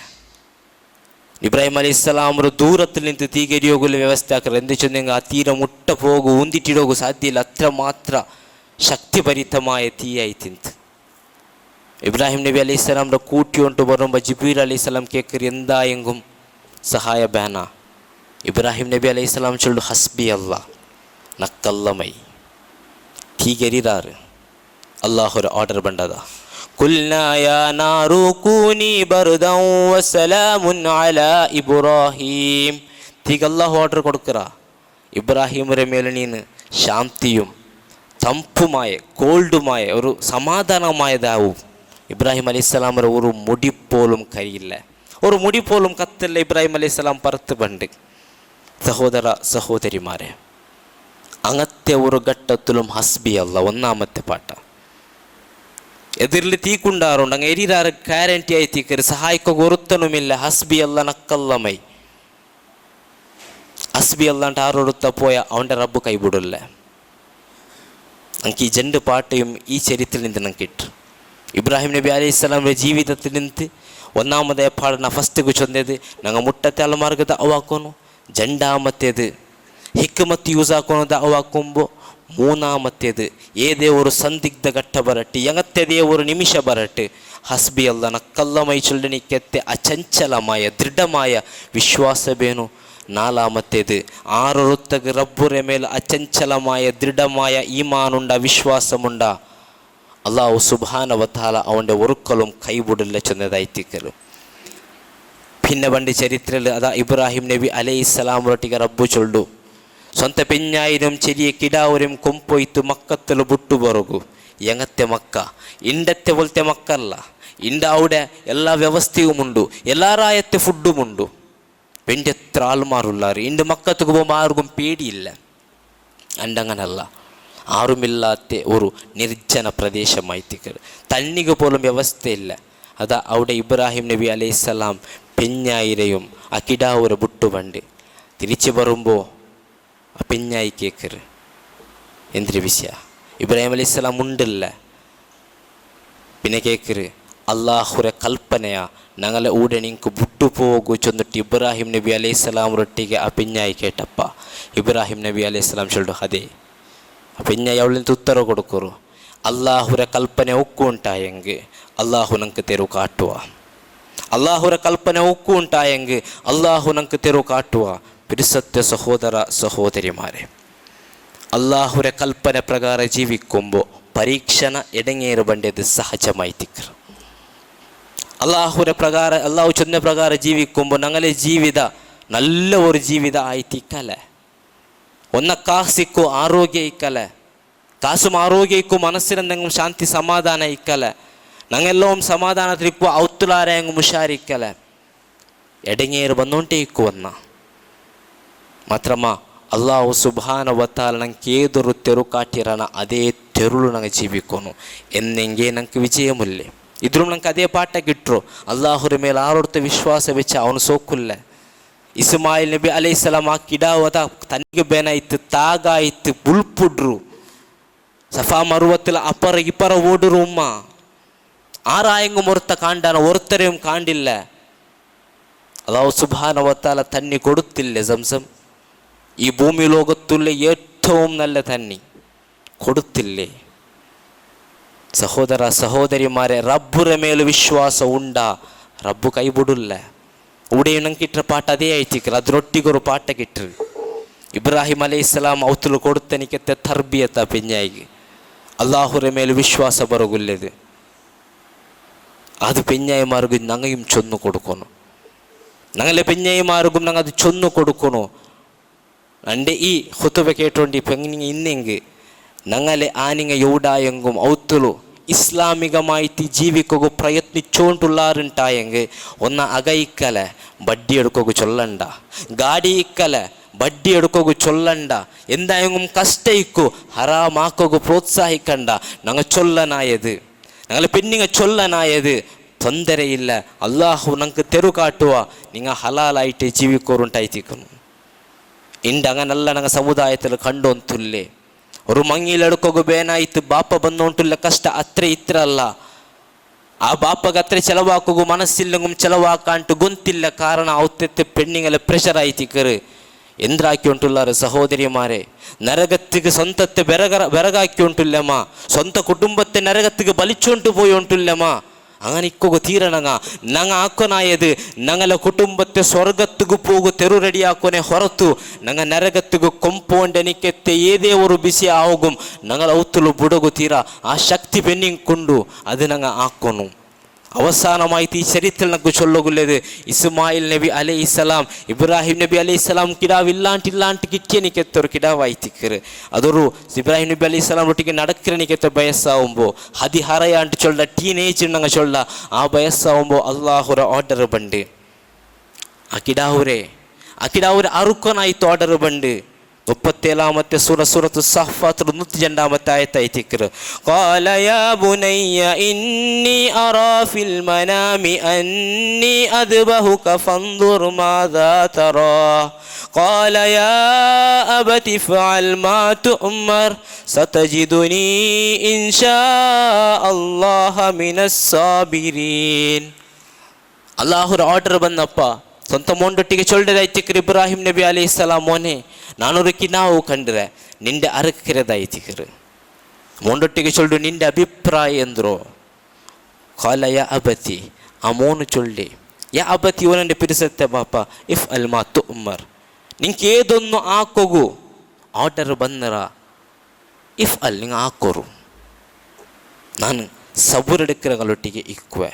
ഇബ്രാഹിം അലൈഹി സ്വലാമರು ദൂരത്തിൽ നിന്ന് തീകരിയോഗുള്ള വ്യവസ്ഥ ആക്കറ് എന്ത് വെച്ചെങ്കിൽ ആ തീര മുട്ട പോകും ഊന്തിട്ടിടോಗು ಸಾಧ್ಯ ಇಲ್ಲ അത്ര മാത്ര ശക്തിഭരിതമായ തീയായി തിന്ത് ഇബ്രാഹിം നബി അലൈഹി സ്വലാമರ കൂട്ടി കൊണ്ട് വരുമ്പോൾ ജിബ്രീൽ അലൈഹി സ്വലാം കേൾക്കറി എന്തായെങ്കും സഹായ ബേന ഇബ്രാഹിം നബി അലൈഹി സ്വലാം ചൊല്ലു ഹസ്ബി അല്ലാ നക്കല്ലമൈ തീകരിറാറ് അള്ളാഹുര ഓർഡർ ബണ്ടതാ قلنا يا نار كوني بردا وسلام على إبراهيم തീക അല്ലാഹു ഓർഡർ കൊടുക്കറ ഇബ്രാഹിമിന്റെ മേലെ നീന് ശാന്തിയും തണുപ്പുമായ കോൾഡുമായ ഒരു സമാധാനമായതാവും ഇബ്രാഹിം അലൈഹി സ്വലാമರ ഒരു മുടി പോലും കരിയില്ല ഒരു മുടി പോലും കത്തില്ല ഇബ്രാഹിം അലൈഹി സ്വലാം പറത്ത് പണ്ട് സഹോദര സഹോദരിമാരെ അങ്ങത്തെ ഒരു ഘട്ടത്തിലും ഹസ്ബി അല്ല ഒന്നാമത്തെ പാട്ട എതിരിൽ തീക്കുണ്ടാറുണ്ട് അങ്ങ് എരിരാറ് ഗ്യാരണ്ടി ആയി തീക്കര് സഹായിക്കുക ഒരുത്തനുമില്ല ഹസ്ബി അല്ല നക്കല്ലമൈ ഹസ്ബി അല്ലാണ്ട് ആരൊടുത്ത പോയ അവൻ്റെ റബ്ബ് കൈവിടില്ല നമുക്ക് ഈ രണ്ട് പാട്ടയും ഈ ചരിത്രത്തിൽ നിന്ന് നമുക്ക് കിട്ടും ഇബ്രാഹിം നബി അലൈഹി സ്വലാമിൻ്റെ ജീവിതത്തിൽ നിന്ന് ഒന്നാമതേ പാടന ഫസ്റ്റ് ചൊന്നത് ഞങ്ങൾ മുട്ടത്തെ അലമാർഗ ദഅവാക്കുന്നു രണ്ടാമത്തേത് ಹಿಕ್ಮತ್ ಯೂಸ್ ಹಾಕೋದು ದಅವಾಕುಂಬೋ ಮೂನಾಮತ್ತೇದು ಏದೇ ಒಂದು ಸಂದಿಗ್ಧ ಘಟ್ಟ ಬರಟ್ಟು ಎಂಗತ್ತದೇ ಒಂದು ನಿಮಿಷ ಬರಟ್ಟು ಹಸ್ಬಿ ಅಲ್ಲ ನಕ್ಕಲ್ಲಮೈ ಚುಲ್ಡನಿಕೆತ್ತೆ ಅಚಂಚಲಮಾಯ ದೃಢಮಾಯ ವಿಶ್ವಾಸವೇನು നാലാമത്തേത് ആറൊരുത്തക്ക് റബ്ബുരെ മേൽ അചഞ്ചലമായ ദൃഢമായ ഈമാനുണ്ട വിശ്വാസമുണ്ട അള്ളാഹു സുബ്ഹാനഹു വ തആല അവൻ്റെ ഒരിക്കലും കൈവിടില്ല ചെന്നതായിത്തിക്കല് പിന്നെ പണ്ട് ചരിത്രത്തിൽ അതാ ഇബ്രാഹിം നബി അലൈഹി സ്വലാമൊട്ടിಗೆ റബ്ബു ചൊല്ലു ಸ್ವಂತ ಪೆഞ്ഞായിരം ചെറിയ കിടാവരും കൊമ്പൊയ്ത്ത് മക്കത്തിൽ ബുട്ടു ಬರಗು ಎಂಗತ್ತೆ ಮಕ್ಕ ಇಂಡತ್ತೆ പോലത്തെ മക്കല്ല ಇಂಡ അവിടെ എല്ലാ വ്യവസ്ഥയുമുണ്ട് എല്ലാരായത്തെ ഫുഡുമുണ്ട് പെൻ്റെ എത്ര ആൾമാരുള്ളാറ് ഇണ്ട് മക്കത്തുക്ക് പോകുമ്പോൾ ആർക്കും പേടിയില്ല അണ്ടങ്ങനല്ല ആരുമില്ലാത്ത ഒരു നിർജ്ജന പ്രദേശമായിത്തിക്കൽ തണ്ണിക്ക് പോലും വ്യവസ്ഥയില്ല അതാ അവിടെ ഇബ്രാഹിം നബി അലൈഹി സ്വലാം പെഞ്ഞായിരയും ആ കിടാവരെ ബുട്ടുപണ്ട് തിരിച്ചു വരുമ്പോൾ ആ പെഞ്ഞായി കേക്കറ് എന്തൊരു വിഷയ ഇബ്രാഹിം അലൈഹി സ്വലാം ഉണ്ടല്ല പിന്നെ കേക്കറ് അള്ളാഹുര കൽപ്പനയാ ഞങ്ങളെ ഊടെ നിങ്ങൾക്ക് ബുട്ടുപോകു ചെന്നിട്ട് ഇബ്രാഹിം നബി അലൈഹി സ്വലാമൊട്ടിಗೆ ആ പെഞ്ഞായി കേട്ടപ്പ ഇബ്രാഹിം നബി അലൈഹി സ്വലാം ചൊല്ലു അതെ ആ പെഞ്ഞായി അവളിന് ഉത്തര കൊടുക്കರು അള്ളാഹുര കൽപ്പന ഒക്കു ഉണ്ടായെങ്കിൽ അള്ളാഹു നമുക്ക് തെരു കാട്ടുക അള്ളാഹുര കൽപ്പന ഒക്കു ഉണ്ടായെങ്കിൽ അള്ളാഹു നമുക്ക് തെരു കാട്ടുക പിരിസത്യ സഹോദര സഹോദരിമാരെ അള്ളാഹുര കൽപ്പന പ്രകാര ജീവിക്കുമ്പോൾ പരീക്ഷണ ഇടങ്ങേറ് ബണ്ടത് സഹജമായി തിക്കർ അള്ളാഹുര പ്രകാര അള്ളാഹു ചൊന്ന പ്രകാര ജീവിക്കുമ്പോൾ ഞങ്ങളെ ജീവിത നല്ല ഒരു ജീവിത ആയിത്തിക്കല ഒന്ന കാസിക്കു ആരോഗ്യ ഇക്കല കാസും ആരോഗ്യ ഇക്കു മനസ്സിനെന്തെങ്കിലും ശാന്തി സമാധാന ഇക്കല ഞങ്ങളെല്ലാം സമാധാനത്തിരിക്കുക ഔത്തുലാരെങ്കിലും ഉഷാരിക്കല എടങ്ങേറ് വന്നോണ്ടേ ഇക്കു വന്ന മാത്രമ അള്ളാഹു സുബ്ഹാനഹു വ തആല ನಂಗೆ ഏതൊരു തെരു കാട്ടിറാന അതേ തെരുളു ഞങ്ങൾ ജീവിക്കുന്നു എന്നെങ്കിൽ ഞങ്ങൾക്ക് വിജയമില്ലേ ഇದ್ರೂ ನಂಗೆ ಅದೇ ಪಾಠ ಗಿಟ್ರು ಅಲ್ಲಾಹುರ ಮೇಲೆ ಆರೋಡ್ತ ವಿಶ್ವಾಸ ವೆಚ್ಚ ಅವನು ಸೋಕುಲ್ಲ ಇಸ್ಮಾಯಿಲ್ ನಬಿ ಅಲೈಹಿ ಸಲಾಮ್ ಆ ಕಿಡಾವದ ತನಿಗೆ ಬೇನಾಯ್ತು ತಾಗಾಯ್ತು ಬುಲ್ಪುಡ್ರು ಸಫಾ ಮರುವತ್ತಿಲ ಅಪರ ಇಪರ ಓಡುರು ಉಮ್ಮ ആരായെങ്കും ഒരുത്ത കാണ്ടാണ് ഒരുത്തരെയും കാണ്ടില്ല അല്ലാഹു സുബ്ഹാനഹു വ തആല തന്നി കൊടുത്തില്ലേ സംസം ഈ ഭൂമി ലോകത്തുള്ള ഏറ്റവും നല്ല തന്നി കൊടുത്തില്ലേ സഹോദര സഹോദരിമാരെ റബ്ബുര മേൽ വിശ്വാസം ഉണ്ടാ റബ്ബു കൈവിടില്ല ഇവിടെ ನಂಗೆ കിട്ട പാട്ട് അതേ ആയിട്ടിക്കൽ അതിനൊട്ടിക്കൊരു പാട്ട കിട്ടു ഇബ്രാഹിം അലൈഹി സ്വലാം ഔത്തുൽ കൊടുത്തനിക്കത്തെ തർബിയത്ത പെഞ്ഞായിക്ക് അള്ളാഹുര മേൽ വിശ്വാസ ಬರಗುಲ್ಲದು അത് പെഞ്ഞായിമാർക്കും ഞങ്ങയും ചൊന്നു കൊടുക്കണം ഞങ്ങളെ പെഞ്ഞായിമാർക്കും ഞങ്ങൾ അത് ചൊന്നു കൊടുക്കണോ എൻ്റെ ഈ ഹുതുബ കേട്ടോണ്ടി പെങ്ങിങ് ഇന്നെങ്കിൽ ഞങ്ങളെ ആനിങ്ങ എവിടായെങ്കും ഔത്തുಲು ഇസ്ലാമികമായിട്ട് ജീവിക്കുക പ്രയത്നിച്ചുകൊണ്ടുള്ളാറുണ്ടായെങ്കിൽ ഒന്ന് അകയിക്കല ബഡ്ഡി എടുക്കുക ചൊല്ലണ്ട ഗാഡി ഇക്കല ಬಡ್ಡಿ ಎಡ್ಕೋಗು ಚೊಲ್ಲಂಡ ಎಂದಾಯಂಗುಂ ಕಷ್ಟ ಇಕ್ಕು ಹರಾಮಾಕೋಗು ಪ್ರೋತ್ಸಾಹಿಕಂಡ ನಂಗ ಚೊಲ್ಲನಾಯದು ഞങ്ങൾ പെണ്ണിങ്ങ ചൊല്ലനായത് തൊന്തരയില്ല അള്ളാഹു ഞങ്ങൾക്ക് തെരു കാട്ടുക നിങ്ങൾ ഹലാലായിട്ട് ജീവിക്കോറുണ്ടായിത്തിക്കുന്നു ഇണ്ട് അങ്ങനല്ല ഞങ്ങൾ സമുദായത്തിൽ കണ്ടോന്തുല്ലേ ഒരു മങ്ങിയിലെടുക്കുക ಬೇನಾಯ್ತು ಬಾಪ ಬಂದോണ്ടുള്ള കഷ്ട അത്ര ഇത്ര അല്ല ആ ബാപ്പക്ക് അത്ര ചെലവാക്കുക മനസ്സില്ലെങ്കും ചെലവാക്കാണ്ട് ഗൊന്തില്ല കാരണം ഔത്യത്തെ പെണ്ണിങ്ങളെ പ്രഷറായിത്തിക്കറ് എന്തിനാക്കിക്കൊണ്ടുള്ളാറ് സഹോദരിമാരെ നരകത്തിക്ക് സ്വന്തത്തെ വിറകാക്കിക്കൊണ്ടില്ലമ്മ സ്വന്തം കുടുംബത്തെ നരകത്തിക്ക് വലിച്ചോണ്ട് പോയോണ്ടില്ലമ്മ അങ്ങനെ ഇക്കൊക്കെ തീരണങ്ങ ഞങ്ങ ആക്കൊനായത് ഞങ്ങളെ കുടുംബത്തെ സ്വർഗത്തിക്ക് പോകു തെരു റെഡിയാക്കൊനെ ಹೊರತು ഞങ്ങ നരകത്തിക്ക് കൊമ്പോണ്ട് എനിക്കെത്തെ ഏതേ ഒരു ബിസി ആകും ഞങ്ങൾ ഔത്തുಲು ബുಡಗು ತೀರ ആ ശക്തി പെണ്ണിങ്കൊണ്ടു അത് ഞങ്ങ ആക്കൊന്നു അവസാനമായിട്ട് ഈ ചരിത്രത്തിൽ നമുക്ക് ചൊല്ലുകൊള്ളത് ഇസ്മായിൽ നബി അലൈഹിസ്സലാം ഇബ്രാഹിം നബി അലൈഹിസ്സലാം കിടാവില്ലാണ്ട് കിട്ടിയെനിക്കെത്തൊരു കിടാവായിത്തിക്കറ് അതൊരു ഇബ്രാഹിം നബി അലൈഹിസ്സലാം ഒട്ടിಗೆ നടക്കിറനിക്കെത്ത ಬಯಸ್ಸಾവുമ്പോൾ ಹದಿಹರೆಯಾಂಟು ಚೊಲ್ಲ ಟೀನೇಜ್ ನಂಗೆ ಚೊಲ್ಲ ಆ ಬಯಸ್ಸಾവുമ്പോൾ ಅಲ್ಲಾಹುರ ಆರ್ಡರ್ ಬಂಡು ಆ ಕಿಡಾವುರೆ ಅರುಕನಾಯ್ತು ಆರ್ಡರ್ ಬಂಡು 37 സൂറത്തു സഫാത്ത് 102 ആയത്തായിത്തിക്കറ് قال يا بني إني أرى في المنام أني أذبحك فانظر ماذا ترى قال يا أبت افعل ما تؤمر ستجدني إن شاء الله من الصابرين അല്ലാഹുവിന്റെ ഓർഡർ വന്നപ്പ സ്വന്തം മോണ്ടൊട്ടിಗೆ ചൊല്ലದಾಯ್ತಿക്കറ് ഇബ്രാഹിം നബി അലൈഹിസ്സലാം മോനെ ನಾನೊರು ಕಿನಾವು ಕಂಡ್ರೆ ನಿಂಡೆ ಅರಕ್ಕಿರದಾಯ್ತಿಕರು ಮೊಂಡೊಟ್ಟಿಗೆ ಚೊಲ್ಡು ನಿಂಡೆ ಅಭಿಪ್ರಾಯ ಎಂದ್ರು ಕಾಲ ಯಾ ಅಬತಿ ಆ ಮೋನು ಚೊಲ್ಲಿ ಯಾ ಅಬತಿ ಇವನಂಡೆ ಪಿರಿಸತ್ತೆ ಬಾಪ ಇಫ್ ಅಲ್ಮಾ ತುಮ್ಮರ್ ನಿಂಗೆ ಏದೊಂದು ಹಾಕೋಗು ಆರ್ಡರ್ ಬಂದರ ಇಫ್ ಅಲ್ಲಿ ನಿಂಗೆ ಹಾಕೋರು ನಾನು ಸಬುರಡಿಕ್ಕರಗಳೊಟ್ಟಿಗೆ ಇಕ್ಕುವೆ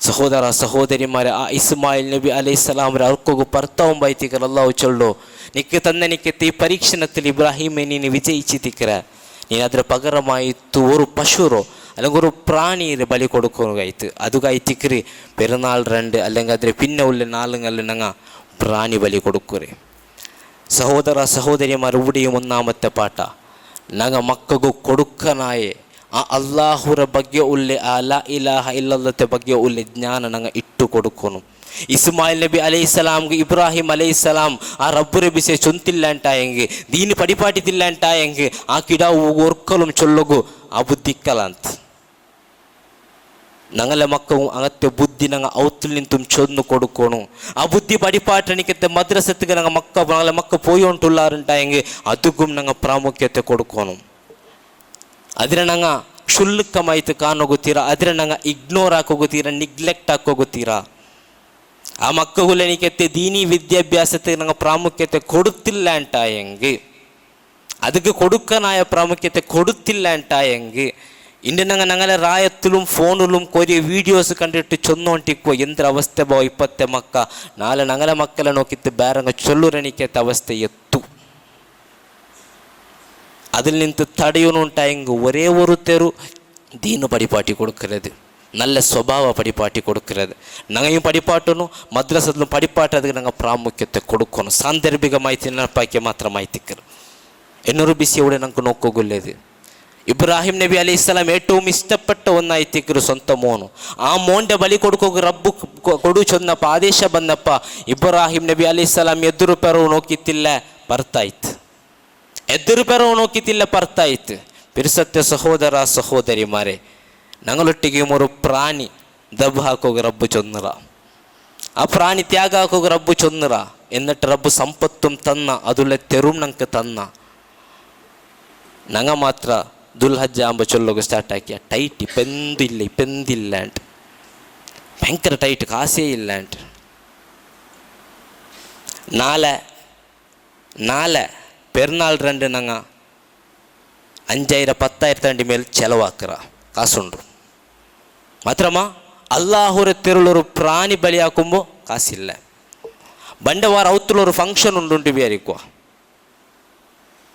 ಸಹೋದರ ಸಹೋದರಿಮಾರೆ ಆ ಇಸ್ಮಾಯಿಲ್ ನಬಿ ಅಲೈಹಿಸ್ಸಲಾಮರ ಅರ್ಕೋಗು ಪರ್ತಾವಂಬೈತಿಕರ ಅಲ್ಲಾಹು ಚೊಲ್ಲು നിക്ക് തന്നെ നിക്കത്തെ ഈ പരീക്ഷണത്തിൽ ഇബ്രാഹിമെ നീ വിജയിച്ചിരിക്കറ നീ അതിന് പകരമായിട്ട് ഒരു പശുറോ അല്ലെങ്കിൽ ഒരു പ്രാണിയെ ബലി കൊടുക്കുകയായിട്ട് അതുകായിത്തിക്കറി പെരുന്നാൾ 2 അല്ലെങ്കിൽ അതിന് പിന്നെ ഉള്ള നാളുകളിൽ ഞങ്ങൾ പ്രാണി ബലി കൊടുക്കറേ സഹോദര സഹോദരിമാർ ഇവിടെയും ഒന്നാമത്തെ പാട്ട ഞങ്ങൾ മക്കൾക്ക് കൊടുക്കനായേ ಆ ಅಲ್ಲಾಹುರ ಬಗ್ಗೆ ಉಳ್ಳೆ ಆ ಲಾ ಇಲಾಹ ಇಲ್ಲಲ್ಲತೆ ಬಗ್ಗೆ ಉಳ್ಳೆ ಜ್ಞಾನ ನಂಗೆ ಇಟ್ಟು ಕೊಡುಕೋನು ಇಸ್ಮಾಯಿಲ್ ನಬಿ ಅಲೈಹಿಸ್ಸಲಾಂಗೆ ಇಬ್ರಾಹಿಂ ಅಲೈಹಿಸ್ಸಲಾಂ ಆ ರಬ್ಬುರೆ ಬಿಸೆ ಚೊಂತಿಲ್ಲ ಅಂಟಾಯಂಗೆ ದೀನಿ ಪಡಿಪಾಟಿತಿಲ್ಲ ಅಂಟಾಯಂಗೆ ಆ ಕಿಡ ಒರ್ಕಲು ಚೊಲ್ಲಗು ಆ ಬುದ್ಧಿಕ್ಕಲ ಅಂತ ഞങ്ങളെ മക്കളും അങ്ങനത്തെ ബുദ്ധി ഞങ്ങൾ ഔത്തിൽ നിന്നും ചൊന്നു കൊടുക്കണം ആ ബുദ്ധി പടിപ്പാട്ടണിക്കത്തെ മദ്രസത്തിക്ക് ഞങ്ങൾ ഞങ്ങളെ മക്ക പോയോണ്ടുള്ളാറുണ്ടായെങ്കിൽ അതുക്കും ഞങ്ങൾ പ്രാമുഖ്യത്തെ കൊടുക്കണം അതിനെ ഞങ്ങൾ ಕ್ಷುಲ್ಲಕമായിട്ട് ಕಾಣೋಗುತ್ತೀರಾ അതിനെ ഞങ്ങൾ ഇഗ്നോർ ആക്കോಗುತ್ತೀರಾ ನಿಗ್ಲೆಕ್ಟ್ ആക്കോಗುತ್ತೀರಾ ആ മക്കളുടെ എനിക്കത്തെ ദീനി വിദ്യാഭ്യാസത്തെ ഞങ്ങൾ പ്രാമുഖ്യത്തെ കൊടുത്തില്ല ಅಂಟಾയെങ്കിൽ ಅದಕ್ಕೆ കൊടുക്കാനായ പ്രാമുഖ്യത്തെ കൊടുത്തില്ല ಅಂಟಾയെങ്കിൽ ഇന്ന് ഞങ്ങളെ റായത്തിലും ഫോണിലും കുറേ വീഡിയോസ് കണ്ടിട്ട് ചൊന്നോണ്ടിക്കോ എന്തൊരു അവസ്ഥ ബോ ഇപ്പത്തെ മക്ക നാളെ ഞങ്ങളെ മക്കളെ നോക്കിയിട്ട് ಬೇರೆಂಗ ചൊല്ലുരണിക്കത്തെ അവസ്ഥ എത്തു അതിൽ നിന്ന് തടയുന്നുണ്ടായെങ്കിൽ ഒരേ ഒരു തെരു ദീന് പടിപ്പാട്ടി കൊടുക്കരുത് നല്ല സ്വഭാവ പടിപ്പാട്ടി കൊടുക്കരുത് ഞങ്ങളും പടിപ്പാട്ടണം മദ്രസത്തിലും പടിപ്പാട്ടതിന് ഞങ്ങൾ പ്രാമുഖ്യത്തെ കൊടുക്കണം സാന്ദർഭികമായി തിന്നപ്പാക്കിയ മാത്രമായി തിക്കರು എന്നൊരു ബിസിയോടെ ഞങ്ങൾക്ക് നോക്കുകയുള്ളത് ഇബ്രാഹിം നബി അലൈഹിസ്സലാം ഏറ്റവും ഇഷ്ടപ്പെട്ട ഒന്നായി തിക്കರು ಸ್ವಂತ മോನು ആ മോൻ്റെ ബലി കൊടുക്കുക റബ്ബ് ಕೊಡು ಚೊನ್ನಪ್ಪ ಆದೇಶ ಬಂದಪ್ಪ ಇಬ್ರಾಹಿಂ ನಬಿ ಅಲೈಹಿಸ್ಸಲಾಂ ಎದುರು ಪೆರವು ನೋಕಿತ್ತಿಲ್ಲ ಬರ್ತಾಯಿತ್ತು ಎದುರು ಪೆರವು ನೋಕಿತ್ತಿಲ್ಲ ಬರ್ತಾಯಿತ್ತು ಪಿರ್ಸತ್ಯ ಸಹೋದರ ಸಹೋದರಿಮಾರೆ ഞങ്ങളൊಟ್ಟಿಗೆ ഒരു പ്രാണി ദബ് ಹಾಕೋಗ റബ്ബ് ചൊന്നറ ആ പ്രാണി ത്യാഗ ಹಾಕೋಗ റബ്ബ് ചൊന്നറ എന്നിട്ട് റബ്ബ് സമ്പത്തും തന്ന അതുള്ള തെറും ഞങ്ങൾക്ക് തന്ന ഞങ്ങൾ മാത്ര ദുൽഹജ്ജ ആകുമ്പോൾ ചൊല്ലോಗ ಸ್ಟಾರ್ಟ್ ಆಕಿಯ ಟೈಟ್ ഇപ്പെന്തില്ല ഭയങ്കര ടൈറ്റ് കാശേ ഇല്ല നാളെ പെരുന്നാൾ 2 ഞങ്ങൾ 5000-10,000 മേൽ ചെലവാക്കുക കാശുണ്ട് മാത്രമാ അല്ലാഹുരെ തെരുളൊരു പ്രാണി ബലിയാക്കുമ്പോൾ കാശില്ല ബണ്ടവാർ ഔത്തുള്ളൊരു ഫംഗ്ഷൻ ഉണ്ടുണ്ട് വിചാരിക്കുക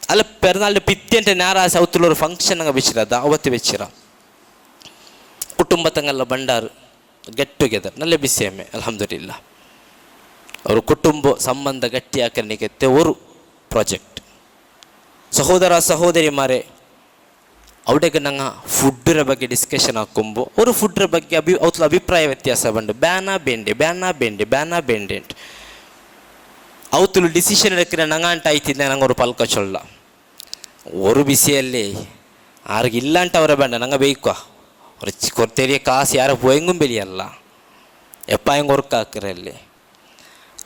അല്ല പെരുന്നാളിൻ്റെ പിറ്റേൻ്റെ ഞായറാഴ്ച ഔത്തുള്ളൊരു ഫംഗ്ഷൻ അങ്ങ് വെച്ചിര ദാവത്ത് വെച്ചിര കുടുംബത്തങ്ങല്ല ബണ്ടാറ് ഗെറ്റ് ടുഗെദർ നല്ല ബിസിയമ്മേ അൽഹംദുലില്ലാ ഒരു കുടുംബ സംബന്ധ ഗട്ടിയാക്കലിനിക്കത്തെ ഒരു പ്രൊജക്റ്റ്. സഹോദര സഹോദരിമാരെ, അവിടേക്ക് ഞങ്ങൾ ഫുഡിനെ ಬಗ್ಗೆ ഡിസ്കഷൻ ആക്കുമ്പോൾ ഒരു ഫുഡിനെ ಬಗ್ಗೆ ಅವತ್ತು ಅಭಿಪ್ರಾಯ ವ್ಯತ್ಯಾಸ ಬಂದು ಬ್ಯಾನ ಬೇಂಡೆ ಅವತ್ತು ಡಿಸಿಷನ್ എടുക്കുന്ന ഞങ്ങാണ്ടായിത്തില്ല ഞങ്ങൾ ഒരു പൽക്ക ചൊല്ല ഒരു ബിസിയല്ലേ ആർക്ക് ഇല്ലാണ്ട് അവരെ വേണ്ട ഞങ്ങൾ ಬೇಯ್ಕೋ ഒരു തെരിയ കാശ് ಯಾರ പോയെങ്കും ಬೆಲಿಯಲ್ಲ എപ്പായും കൊറുക്കാക്കറല്ലേ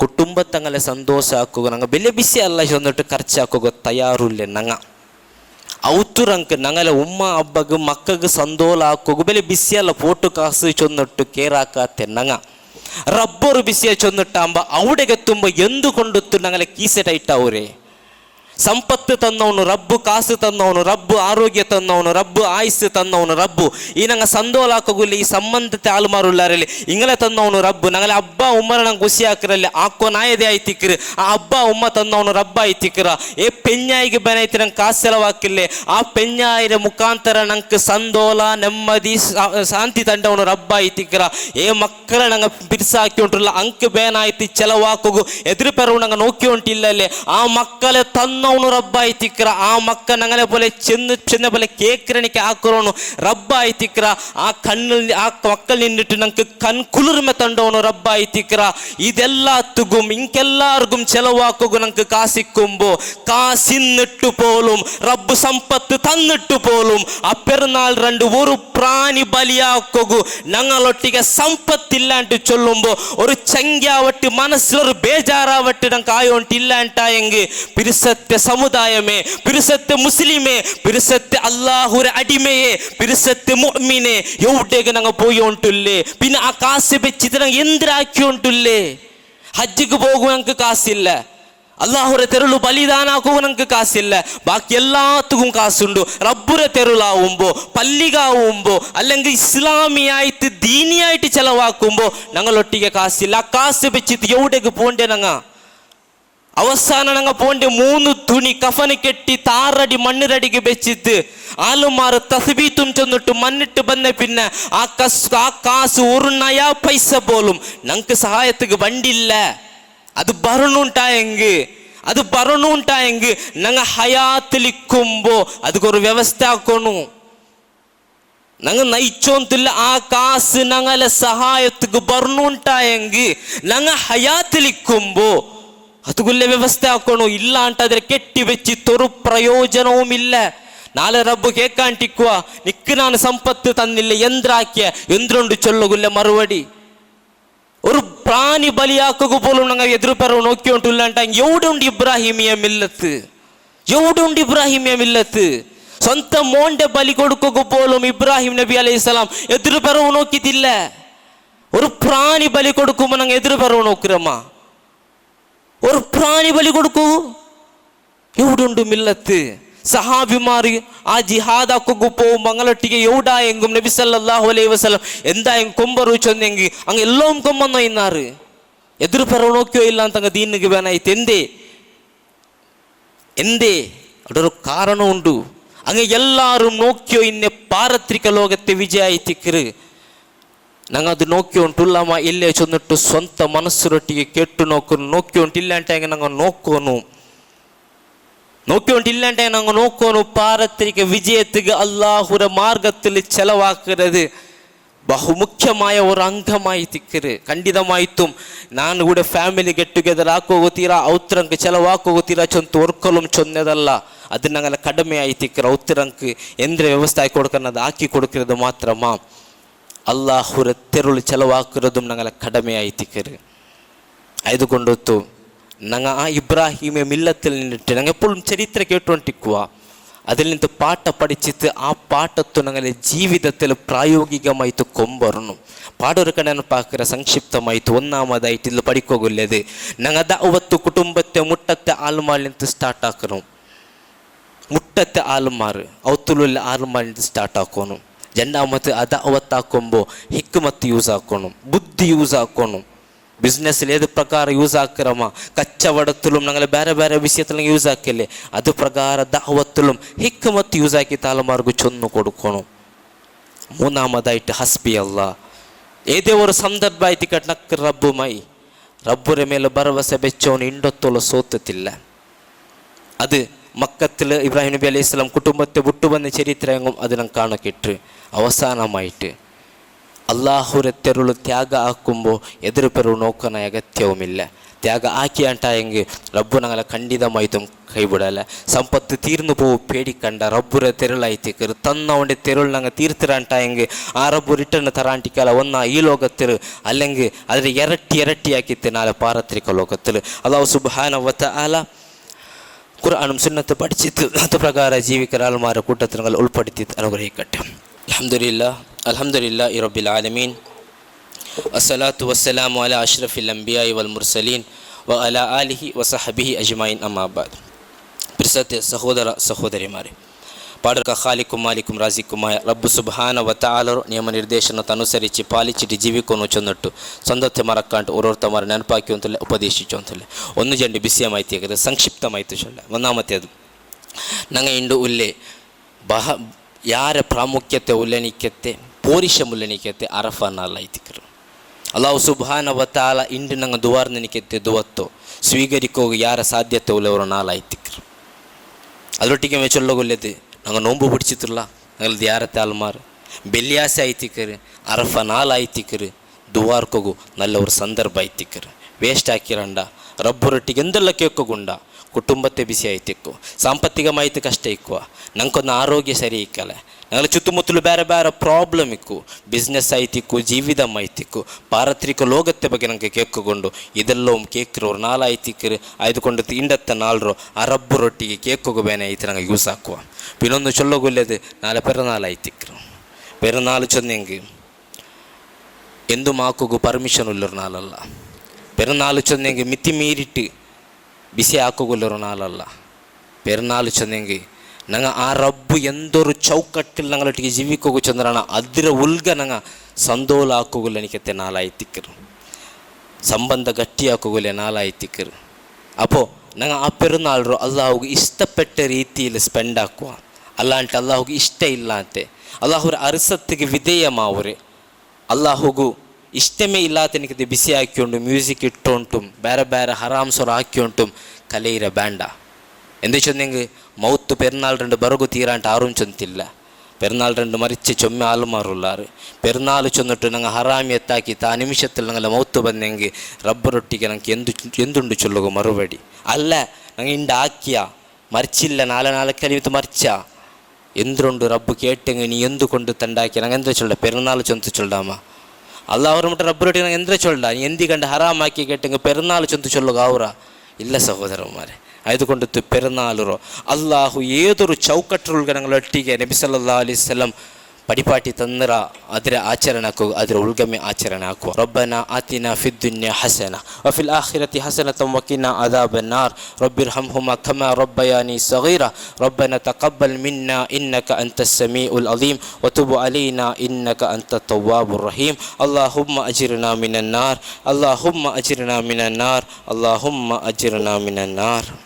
കുടുംബത്തങ്ങളെ സന്തോഷാക്കുക ഞങ്ങൾ വലിയ ബിസി അല്ല ചെന്നിട്ട് ಖರ್ಚಾക്കുക തയ്യാറില്ല ഞങ്ങൾ ಔತುರಂಕ್ ನಂಗಲ ಉಮ್ಮ ಹಬ್ಬಗ ಮಕ್ಕಗ ಸಂದೋಲ ಹಾಕೋಗು ಬೆಲೆ ಬಿಸಿಯಲ್ಲ ಪೋಟು ಕಾಸು ಚೊನ್ನೊಟ್ಟು ಕೇರಾಕತ್ತೆ ನಂಗ ರಬ್ಬರು ಬಿಸಿಯ ಚೊನ್ನೊಟ್ಟ ಅಂಬ ಅವಡೆಗೆ ತುಂಬ ಎಂದುಕೊಂಡುತ್ತು ನಂಗಲ ಕೀಸೆ ಟೈಟ್ ಅವರೇ ಸಂಪತ್ತು ತನ್ನವನು ರಬ್ಬು, ಕಾಸು ತನ್ನವನು ರಬ್ಬು, ಆರೋಗ್ಯ ತನ್ನವನು ರಬ್ಬು, ಆಯುಸ್ಸು ತನ್ನವನು ರಬ್ಬು. ಈ ನಂಗೆ ಸಂದೋಲ ಹಾಕೋಗುಲ್ಲಿ ಈ ಸಂಬಂಧತೆ ಆಲ್ಮಾರುಲ್ಲಾರಲ್ಲಿ ಇಂಗಲ ತನ್ನವನು ರಬ್ಬು. ನಂಗಲೆ ಹಬ್ಬ ಉಮ್ಮನ ನಂಗೆ ಖುಷಿ ಹಾಕಿರಲ್ಲಿ ಹಾಕೋ ನಾಯದೇ ಆಯ್ತಿಕ್ಕ್ರಿ ಆ ಹಬ್ಬ ಉಮ್ಮ ತನ್ನವನು ರಬ್ಬ ಆಯ್ತಿಕ್ಕ್ರ ಏ ಪೆഞ്ഞായിಗೆ ಬೆನೈತಿ ನಂಗೆ ಕಾಸು ಸೆಲವಾಕಿಲ್ಲೆ ಆ ಪೆഞ്ഞായിರ ಮುಖಾಂತರ ನಂಗೆ ಸಂದೋಲ ನೆಮ್ಮದಿ ಶಾಂತಿ ತಂಡವನು ರಬ್ಬ ಆಯ್ತಿಕ್ಕ್ರ ಏ ಮಕ್ಕಳ ನಂಗೆ ಬಿರ್ಸಾಕಿ ಉಂಟಲ್ಲ ಅಂಕ ಬೇನಾಯ್ತಿ ಚೆಲವಾಕೋಗು ಎದುರು ಪೆರವು ನಂಗೆ ನೋಕಿ ಉಂಟಿಲ್ಲಲ್ಲೇ ಆ ಮಕ್ಕಳೇ ತನ್ನ ಅವನು ರಬ್ಬ ಆಯ್ತಿಕ್ರ ಆ ಮಕ್ಕ ನಂಗಲೆ ಬೋಲೆ ಚೆನ್ನ ಬೋಲೆ ಕೇಕ್ರಣಿಕೆ ಹಾಕೋನು ರಬ್ಬ ಆಯ್ತಿಕ್ರ ಆ ಕಣ್ಣಲ್ಲಿ ಆ ಮಕ್ಕಳು ನಿನ್ನಿಟ್ಟು ನಂಗೆ ಕುಲುರ್ಮೆ ತಂಡವನು ರಬ್ಬ ಆಯ್ತಿಕ್ರ ಇದೆಲ್ಲ ತುಗುಂ ಇಂಕೆಲ್ಲಾರ್ಗುಂ ചെലവാക്കുക ನಂಗೆ കാസിക്കുമ്പോ കാസിന്നിട്ട് പോലും റബ്ബ് സമ്പത്ത് തന്നിട്ട് പോലും ആ പെരുന്നാൾ രണ്ട് ഒരു പ്രാണി ബലിയാക്കുക ഞങ്ങളൊട്ടിಗೆ സമ്പത്തില്ലാണ്ട് ചൊല്ലുമ്പോ ഒരു ചങ്ക്യാവട്ട് മനസ്സിലൊരു ബേജാറാവട്ട് ഞങ്ങൾക്ക് ആയോണ്ടില്ല ಅಂಟಾಯಂಗೆ പിരിസത്തെ സമുദായമേ, പിരിസത്തെ മുസ്ലിമേ, പിരിസത്തെ അല്ലാഹുരെ അടിമയെ, പിരിസത്തെ മുഅ്മിനെ എവിടേക്ക് ഞങ്ങൾ പോയോണ്ടില്ലേ? പിന്നെ ആ കാശ് വെച്ചിട്ട് ഞങ്ങൾ എന്തിനാക്കിയോണ്ടില്ലേ? ഹജ്ജിക്ക് പോകുമ്പോൾ ഞങ്ങൾക്ക് കാശില്ല, അല്ലാഹുരെ തെരുളു ബലിദാനാക്കുക ഞങ്ങൾക്ക് കാശില്ല, ബാക്കി എല്ലാത്തുക്കും കാശുണ്ട്. റബ്ബുരെ തെരുളാവുമ്പോ പള്ളികാവുമ്പോ അല്ലെങ്കിൽ ഇസ്ലാമിയായിട്ട് ദീനിയായിട്ട് ചെലവാക്കുമ്പോ ഞങ്ങളൊട്ടിಗೆ കാശില്ല. ആ കാശ് വെച്ചിട്ട് എവിടേക്ക് പോണ്ടേ? ഞങ്ങൾ അവസാനം ഞങ്ങൾ പോണ്ടേ 3 തുണി കഫന് കെട്ടി താറടി മണ്ണിരടിക്ക് വെച്ചിട്ട് ആലുമാറ് തസ്ബീത്തും ചെന്നിട്ട് മണ്ണിട്ട് വന്ന പിന്നെ ആ കാശ് ഒരു നയാ പൈസ പോലും ഞങ്ങൾക്ക് സഹായത്തിക്ക് വണ്ടില്ല. അത് ബറണുണ്ടായെങ്കിൽ ഞങ്ങൾ ഹയാത്തിലിക്കുമ്പോ അതൊരു വ്യവസ്ഥ ആക്കണു. ഞങ്ങൾ നയിച്ചോന്നില്ല ആ കാശ് ഞങ്ങളെ സഹായത്തിക്ക് ബറണുണ്ടായെങ്കിൽ ഞങ്ങൾ ഹയാത്തിലിക്കുമ്പോ അതുകൊല്ല വ്യവസ്ഥ ആക്കണു. ಇಲ್ಲ ಅಂತಾದ್ರೆ ಕೆಟ್ಟಿ വെച്ചിട്ടൊരു പ്രയോജനവുമില്ല. നാളെ റബ്ബ് കേൾക്കാണ്ടിക്കുക നിക്ക് ನಾನು ಸಂಪತ್ತು തന്നില്ല ಎಂದ್ರಾಕ್ಯ ಎಂದ್ರೊಂಡು ಚೊಲ್ಲಗುಲ್ಲ മറുപടി. ഒരു പ്രാണി ബലിയാക്കുക പോലും ഞങ്ങൾ എതിർപ്പറവ് നോക്കിയോണ്ടില്ല ಅಂಟ എവിടുണ്ട് ഇബ്രാഹിമിയ മില്ലത്ത്? സ്വന്ത മോന്റെ ബലി കൊടുക്കുക പോലും ഇബ്രാഹിം നബി അലൈഹിസ്സലാം എതിർപ്പറവ് നോക്കിയിട്ടില്ല. ഒരു പ്രാണി ബലി കൊടുക്കുമ്പോൾ ഞങ്ങൾ എതിർപ്പറവ് നോക്കിരമ്മ. ഒരു പ്രാണി ബലി കൊടുക്കൂ എവിടുണ്ട് മില്ലത്ത്? സഹാബിമാർ ആ ജിഹാദാക്കുക പോകും മങ്ങളൊട്ടിಗೆ എവിടായെങ്കും നബി സല്ലല്ലാഹു അലൈഹി വസല്ലം എന്തായെങ്കും കൊമ്പರು ചൊന്നെങ്കിൽ അങ്ങ് എല്ലാം കൊമ്പന്നോ ഇന്നാറ് എതിർ പറവ് നോക്കിയോ ഇല്ല ಅಂತಂಗ ದೀನಿಗೆ ಬೇನಾಯ್ತು എന്തേ അതൊരു കാരണമുണ്ട്. അങ്ങ് എല്ലാവരും നോക്കിയോ ഇന്നെ പാരത്രിക ലോകത്തെ വിജയായിത്തിക്കറ് ഞങ്ങൾ അത് നോക്കിയോണ്ടുള്ളമ്മ ഇല്ലേ ചെന്നിട്ട് ಸ್ವಂತ മനസ്സൊരൊಟ್ಟಿಗೆ ಕೆಟ್ಟು നോക്കിയോണ്ടില്ലാണ്ടായ ഞങ്ങൾ നോക്കോന്നു പാരത്രിക വിജയത്തിക്ക് അല്ലാഹുര മാർഗത്തിൽ ചെലവാക്കുന്നത് ബഹുമുഖ്യമായ ഒരു അംഗമായി തിക്കറ്. ಖಂಡಿತമായിട്ടും ನಾನು ಕೂಡ ಫ್ಯಾಮಿಲಿ ಗೆಟ್ ಟುಗೆದರ್ ಹಾಕೋಗುತ್ತೀರಾ ಔತ್ರಂಕ್ ಚೆಲವಾಕೋಗುತ್ತೀರಾ ಚೊಂತ ಒರ್ಕಲು ಚೊನ್ನದಲ್ಲ. ಅದು ഞങ്ങളെ ಕಡಿಮೆಯಾಗಿ ತಿಕ್ಕರು. ಔತ್ರಂಕ್ ಎಂದ್ರೆ ವ್ಯವಸ್ಥೆ ಆಗಿ ಕೊಡ್ಕನ್ನದು ಹಾಕಿ ಕೊಡ್ಕಿರೋದು ಮಾತ್ರಮ್ಮ അല്ലാഹുര തെരുള് ചെലവാക്കുന്നതും ഞങ്ങളെ കടമയായി തിക്കറ്. ആയതുകൊണ്ടൊത്തു ഞങ്ങൾ ആ ഇബ്രാഹിമെ മില്ലത്തിൽ നിന്നിട്ട് ഞങ്ങൾ എപ്പോഴും ചരിത്രം കേട്ടുകൊണ്ടിരിക്കുക. അതിൽ നിന്ന് പാട്ട പഠിച്ചിട്ട് ആ പാട്ടത്തു ഞങ്ങളെ ജീവിതത്തിൽ പ്രായോഗികമായിട്ട് കൊമ്പറണം. പാടൊരു കടന്ന് പാക്കറ സംക്ഷിപ്തമായിട്ട് ഒന്നാമതായിട്ട് ഇതിൽ പഠിക്കുകയുള്ളത് ഞങ്ങൾ ദഅവത്ത് കുടുംബത്തെ മുട്ടത്തെ ആൽമാരിൽ നിന്ന് സ്റ്റാർട്ട് ആക്കണം. മുട്ടത്തെ ആൽമാർ ഔത്തുലുള്ള ആൽമാരിൽ നിന്ന് സ്റ്റാർട്ട് ആക്കണം. രണ്ടാമത്തെ ദഅവത്താക്കുമ്പോൾ ഹിക്മത്ത് യൂസ് ആക്കണം, ബുദ്ധി യൂസ് ആക്കണം. ബിസിനസ്സിൽ ഏത് പ്രകാരം യൂസ് ആക്കറമ്മ കച്ചവടത്തിലും ഞങ്ങൾ ಬೇರೆ ಬೇರೆ വിഷയത്തിലും യൂസ് ആക്കില്ലേ അത് പ്രകാരം ദഅവത്തിലും ഹിക്മത്ത് യൂസ് ആക്കി തലമാർക്ക് ചൊന്നു കൊടുക്കണം. മൂന്നാമതായിട്ട് ഹസ്ബി അല്ലാ. ഏതേ ഒരു സന്ദർഭമായിട്ട് കണക്ക് റബ്ബുമായി റബ്ബുരെ മേലെ ഭരവസ വെച്ചോന് ഇണ്ടത്തോളം സോത്തത്തില്ല. അത് മക്കത്തിൽ ഇബ്രാഹിം നബി അലൈഹി സ്വലാം കുടുംബത്തെ വിട്ടുവന്ന ചരിത്രവും അതിനും കാണക്കിട്ട് അവസാനമായിട്ട് അള്ളാഹുരെ തെരുಳು ತ್ಯಾಗ ಹಾಕುമ്പോൾ ಎದುರು ಪೆರು ನೋಕನ ಅಗತ್ಯವುമില്ല. ತ್ಯಾಗ ಹಾಕಿ ಅಂಟಾಯಂಗೆ ರಬ್ಬು ನಂಗಲ ಖಂಡಿತಮಾಯ್ತು ಕೈ ಬಿಡಲ್ಲ. ಸಂಪತ್ತು ತೀರ್ನು ಪೋವು പേടിക്കണ്ട റബ്ബുര തെരുളായിത്തേക്കറ് തന്ന കൊണ്ട് തെരുൾ ഞങ്ങൾ തീർത്തിരണ്ടായെങ്കിൽ ആ റബ്ബു റിട്ടേൺ തരാണ്ടിക്കല ഒന്നാ ഈ ലോകത്തിൽ അല്ലെങ്കിൽ അതിൽ ഇരട്ടിയാക്കിത്ത് നാളെ പാരത്രിക ലോകത്തിൽ. അല്ലാഹു സുബ്ഹാനഹു വ തആല ഖുർആനും സുന്നത്ത് പഠിച്ചിട്ട് അത് പ്രകാരം ജീവിക്കുന്ന ആൾമാരുടെ കൂട്ടത്തിൽ നിങ്ങൾ ഉൾപ്പെടുത്തി അനുഗ്രഹിക്കട്ടെ. അൽഹംദുലില്ലാഹി റബ്ബിൽ ആലമീൻ വസ്സലാത്തു വസ്സലാമു അലാ അഷ്റഫിൽ അംബിയാഇ വൽ മുർസലീൻ വ അലാ ആലിഹി വസഹബിഹി അജ്മഈൻ അമ്മാ ബഅദ്. പ്രിയപ്പെട്ട സഹോദര സഹോദരിമാരെ, പാടക ഖാലിക്കും മാലിക്കും റാസിക്കുമായ റബ്ബു സുബ്ഹാനഹു വ തആലರು ನಿಯಮ ನಿರ್ದೇಶನத்தை ಅನುಸರಿಸಿ ಪಾಲಿಸಿಟ್ಟು ಜೀವಿಕೊಂಡು ಚೊನ್ನಟ್ಟು ಸಂದತೆ ಮರಕಾಂಟು ಓರೋರ್ತಮಾರ ನೆನಪಾಕಿ ಅಂತಲ್ಲ ಉಪದೇಶಿಸು ಅಂತಲ್ಲ ಒಂದು ಜಂಡಿ ಬಿಸಿಯ ಮಾಹಿತಿ ಆಗಿದೆ ಸಂಕ್ಷಿಪ್ತ ಮಾಹಿತಿ ಚೊಲ್ಲ. ಒಂದಾಮತೆ ಅದು ನಂಗೆ ಇಂಡು ಉಲ್ಲೆ ಯಾರ ಪ್ರಾಮುಖ್ಯತೆ ಉಲ್ಲೆಣಿಕತೆ ಪೋರಿಷ ಮುಲ್ಲೆಣಿಕತೆ ಅರಫಾನಲ್ಲ ಐತಿಕರು. ಅಲ್ಲಾಹು ಸುಬ್ಹಾನಹು ವ ತಆಲ ಇಂಡು ನಂಗೆ ದುವಾರ್ನೆನಿಕತೆ ದುವತ್ತೋ ಸ್ವೀಕರಿಕೋಗಿ ಯಾರ ಸಾಧ್ಯತೆ ಉಳ್ಳವರು ನಾಲ ಐತಿಕರು. ಅದರೊಟ್ಟಿಗೆ ಮೆಚ್ಚೊಲ್ಲಗೊಲ್ಲದೆ ನಂಗೆ ನೋಂಬು പിടിച്ചിട്ടില്ല ഞങ്ങളത് യാരത്തെ ആൾമാർ ಬೆಲ್ಲಿಯಾಸೆ ಆಯ್ತಿಕ್ಕರು ಅರಫ ನಾಲ್ ಆಯ್ತಿಕ್ಕರು ದುವಾರ್ಕೋಗು നല്ല ഒരു ಸಂದರ್ಭ ಆಯ್ತಿಕ್ಕರು ವೇಸ್ಟ್ ಹಾಕಿರಂಡ ರಬ್ಬರೊಟ್ಟಿಗೆ ಎಂದೆಲ್ಲ ಕೇಳ್ಕೊಗುಂಡ ಕುಟುಂಬത്തെ ಬಿಸಿ ಆಯ್ತಿಕ್ಕು ಸಾಂಪತ್ತಿಕಮಾಯ್ತು ಕಷ್ಟ ಇಕ್ಕುವ ನಂಗೊಂದು ಆರೋಗ್ಯ ಸರಿ ಇಕ್ಕಲ್ಲ ഞങ്ങൾ ചുറ്റുമുത്തಲು ಬೇರೆ ಬೇರೆ ಪ್ರಾಬ್ಲಮ್ ಇಕ್ಕು ಬಿಸ್ನೆಸ್ ಆಯ್ತಿಕ್ಕು ಜೀವಿತം ಆಯ್ತಿಕ್ಕು ಪಾರತ್ರಿಕ ಲೋಕത്തെ ಬಗ್ಗೆ ನಂಗೆ ಕೇಳ್ಕೊಂಡು ಇದೆಲ್ಲವೂ ಕೇಕ್ಕಿರೋರು ನಾಲಾಯ್ತಿಕ್ಕರು ಆಯ್ದುಕೊಂಡು ಇಂಡತ್ತ ನಾಲ್ರು ಆ ರಬ್ಬರೊಟ್ಟಿಗೆ ಕೇಳ್ಕೋಬೇನೆ ಐತೆ ನಂಗೆ ಯೂಸ್ ಹಾಕುವ. പിന്നൊന്ന് ചൊല്ലകൊല്ലത് നാളെ പിറന്നാളായിത്തിക്കರು പിറന്നാൾ ചൊന്നെങ്കിൽ എന്തും ആക്കുക പെർമിഷൻ ഉള്ളൊരു നാളല്ല. പിറന്നാൾ ചൊന്നെങ്കിൽ മിത്തിമീരിട്ട് ಬಿಸಿ ಹಾಕೋಗೊಲ್ಲರು ನಾಳಲ್ಲ. പെരുന്നാൾ ചൊന്നെങ്കിൽ ഞങ്ങൾ ആ റബ്ബ് എന്തൊരു ചൗക്കട്ടിൽ ഞങ്ങളൊട്ടിಗೆ ജീവിക്കുക ചൊന്നറാണ് അതിര ഉൽഗ ഞങ്ങൾ ಸಂದೋಲ ಹಾಕೋಗೊಲ್ಲ എനിക്കത്തെ നാളായിത്തിക്കರು ಸಂಬಂಧ ಗಟ್ಟಿ ಹಾಕೋಗೊಲ್ಲ ನಾಳಾಯಿತಿಕ್ಕರು. അപ്പോൾ ഞങ്ങൾ ആ പെരുന്നാളರು അള്ളാഹുಗೆ ಇಷ್ಟಪಟ್ಟ ರೀತಿಯಲ್ಲಿ ಸ್ಪೆಂಡ್ ಹಾಕುವ ಅಲ್ಲಾಂಟ ಅಲ್ಲಾಹುಗೆ ಇಷ್ಟ ಇಲ್ಲ ಅಂತೆ ಅಲ್ಲಾಹುರ ಅರಸತ್ತಿಗೆ ವಿಧೇಯ ಮಾವರೆ ಅಲ್ಲಾಹುಗೂ ಇಷ್ಟಮೇ ಇಲ್ಲಾತನಿಗೆ ಬಿಸಿ ಹಾಕಿಕೊಂಡು ಮ್ಯೂಸಿಕ್ ಇಟ್ಟುಂಟು ಬೇರೆ ಬೇರೆ ಹರಾಮ್ಸೋರು ಹಾಕಿಯುಂಟು ಕಲೆಯಿರ ಬ್ಯಾಂಡ ಎಂದು ಚೊಂದೆಂಗೆ ಮೌತ್ತು ಪೆರುನಾൾ ರೆಂಡು ಬರಗು ತೀರಾಂಟ ಆರುಂ ಚೊಂತಿಲ್ಲ. പെരുന്നാൾ രണ്ട് മരിച്ച് ചൊമ്മ ആളുമാറുള്ളാറ് പെരുന്നാൾ ചൊന്നിട്ട് ഞങ്ങൾ ഹറാമി എത്താക്കി ആ നിമിഷത്തിൽ ഞങ്ങളെ മൗത്ത് വന്നെങ്കിൽ റബ്ബറൊട്ടിക്ക് ഞങ്ങൾക്ക് എന്തുണ്ട് ചൊല്ലുക മറുപടി അല്ല ഞങ്ങൾ ഇണ്ടാക്കിയ മരിച്ചില്ല നാളെ കലിവിത്ത് മരിച്ച എന്തുണ്ട് റബ്ബ് കേട്ടെങ്കിൽ നീ എന്തുകൊണ്ട് തണ്ടാക്കിയ ഞങ്ങൾ എന്താ ചൊല്ല പെരുന്നാൾ ചൊന്ത് ചൊല്ലാമ അല്ല അവർ മറ്റേ റബ്ബറൊട്ടി ഞങ്ങൾ എന്താ ചൊല്ല നീ എന്തി കണ്ട് ഹറാമാക്കി കേട്ടെങ്കിൽ പെരുന്നാൾ ചൊന്ത് ചൊല്ലുക അവറ ഇല്ല സഹോദരന്മാരെ. ആയതുകൊണ്ട് പെരുന്നാളുറോ അള്ളാഹു ഏതൊരു ചൗക്കട്ടുള്ള ഞങ്ങളൊട്ടിಗೆ നബി സല്ലല്ലാഹു അലൈഹി വസല്ലം ಪಡಿಪಾಟಿ ತಂದರ ಅದರ ಆಚರಣೆ ಹಾಕೋ ಅದರ ಉಳ್ಗಮೆ ಆಚರಣೆ ಹಾಕುವ. ರಬ್ಬನಾ ಆತಿನಾ ಫಿದ್ ದುನ್ಯಾ ಹಸನ ವ ಫಿಲ್ ಆಖಿರತಿ ಹಸನತಂ ವ ಕಿನಾ ಅದಾಬನ್ನಾರ್ ರಬ್ಬಿರ್ಹಮ್ಹುಮಾ ಕಮಾ ರಬ್ಬಯಾನಿ ಸಗೀರಾ ರಬ್ಬನಾ ತಕಬ್ಬಲ್ ಮಿನ್ನಾ ಇನ್ನಕ ಅಂತಸ್ ಸಮೀഉಲ್ ಅಲೀಮ್ ವ ತುಬ್ ಅಲೈನಾ ಇನ್ನಕ ಅಂತತ್ ತವ್ವಾಬುರ್ ರಹೀಮ್. ಅಲ್ಲಾಹುಮ್ಮ ಅಜಿರ್ನಾ ಮಿನನ್ ನಾರ್ ಅಲ್ಲಾಹುಮ್ಮ ಅಜಿರ್ನಾ ಮಿನನ್ ನಾರ್ ಅಲ್ಲಾಹುಮ್ಮ ಅಜಿರ್ನಾ ಮಿನನ್ ನಾರ್.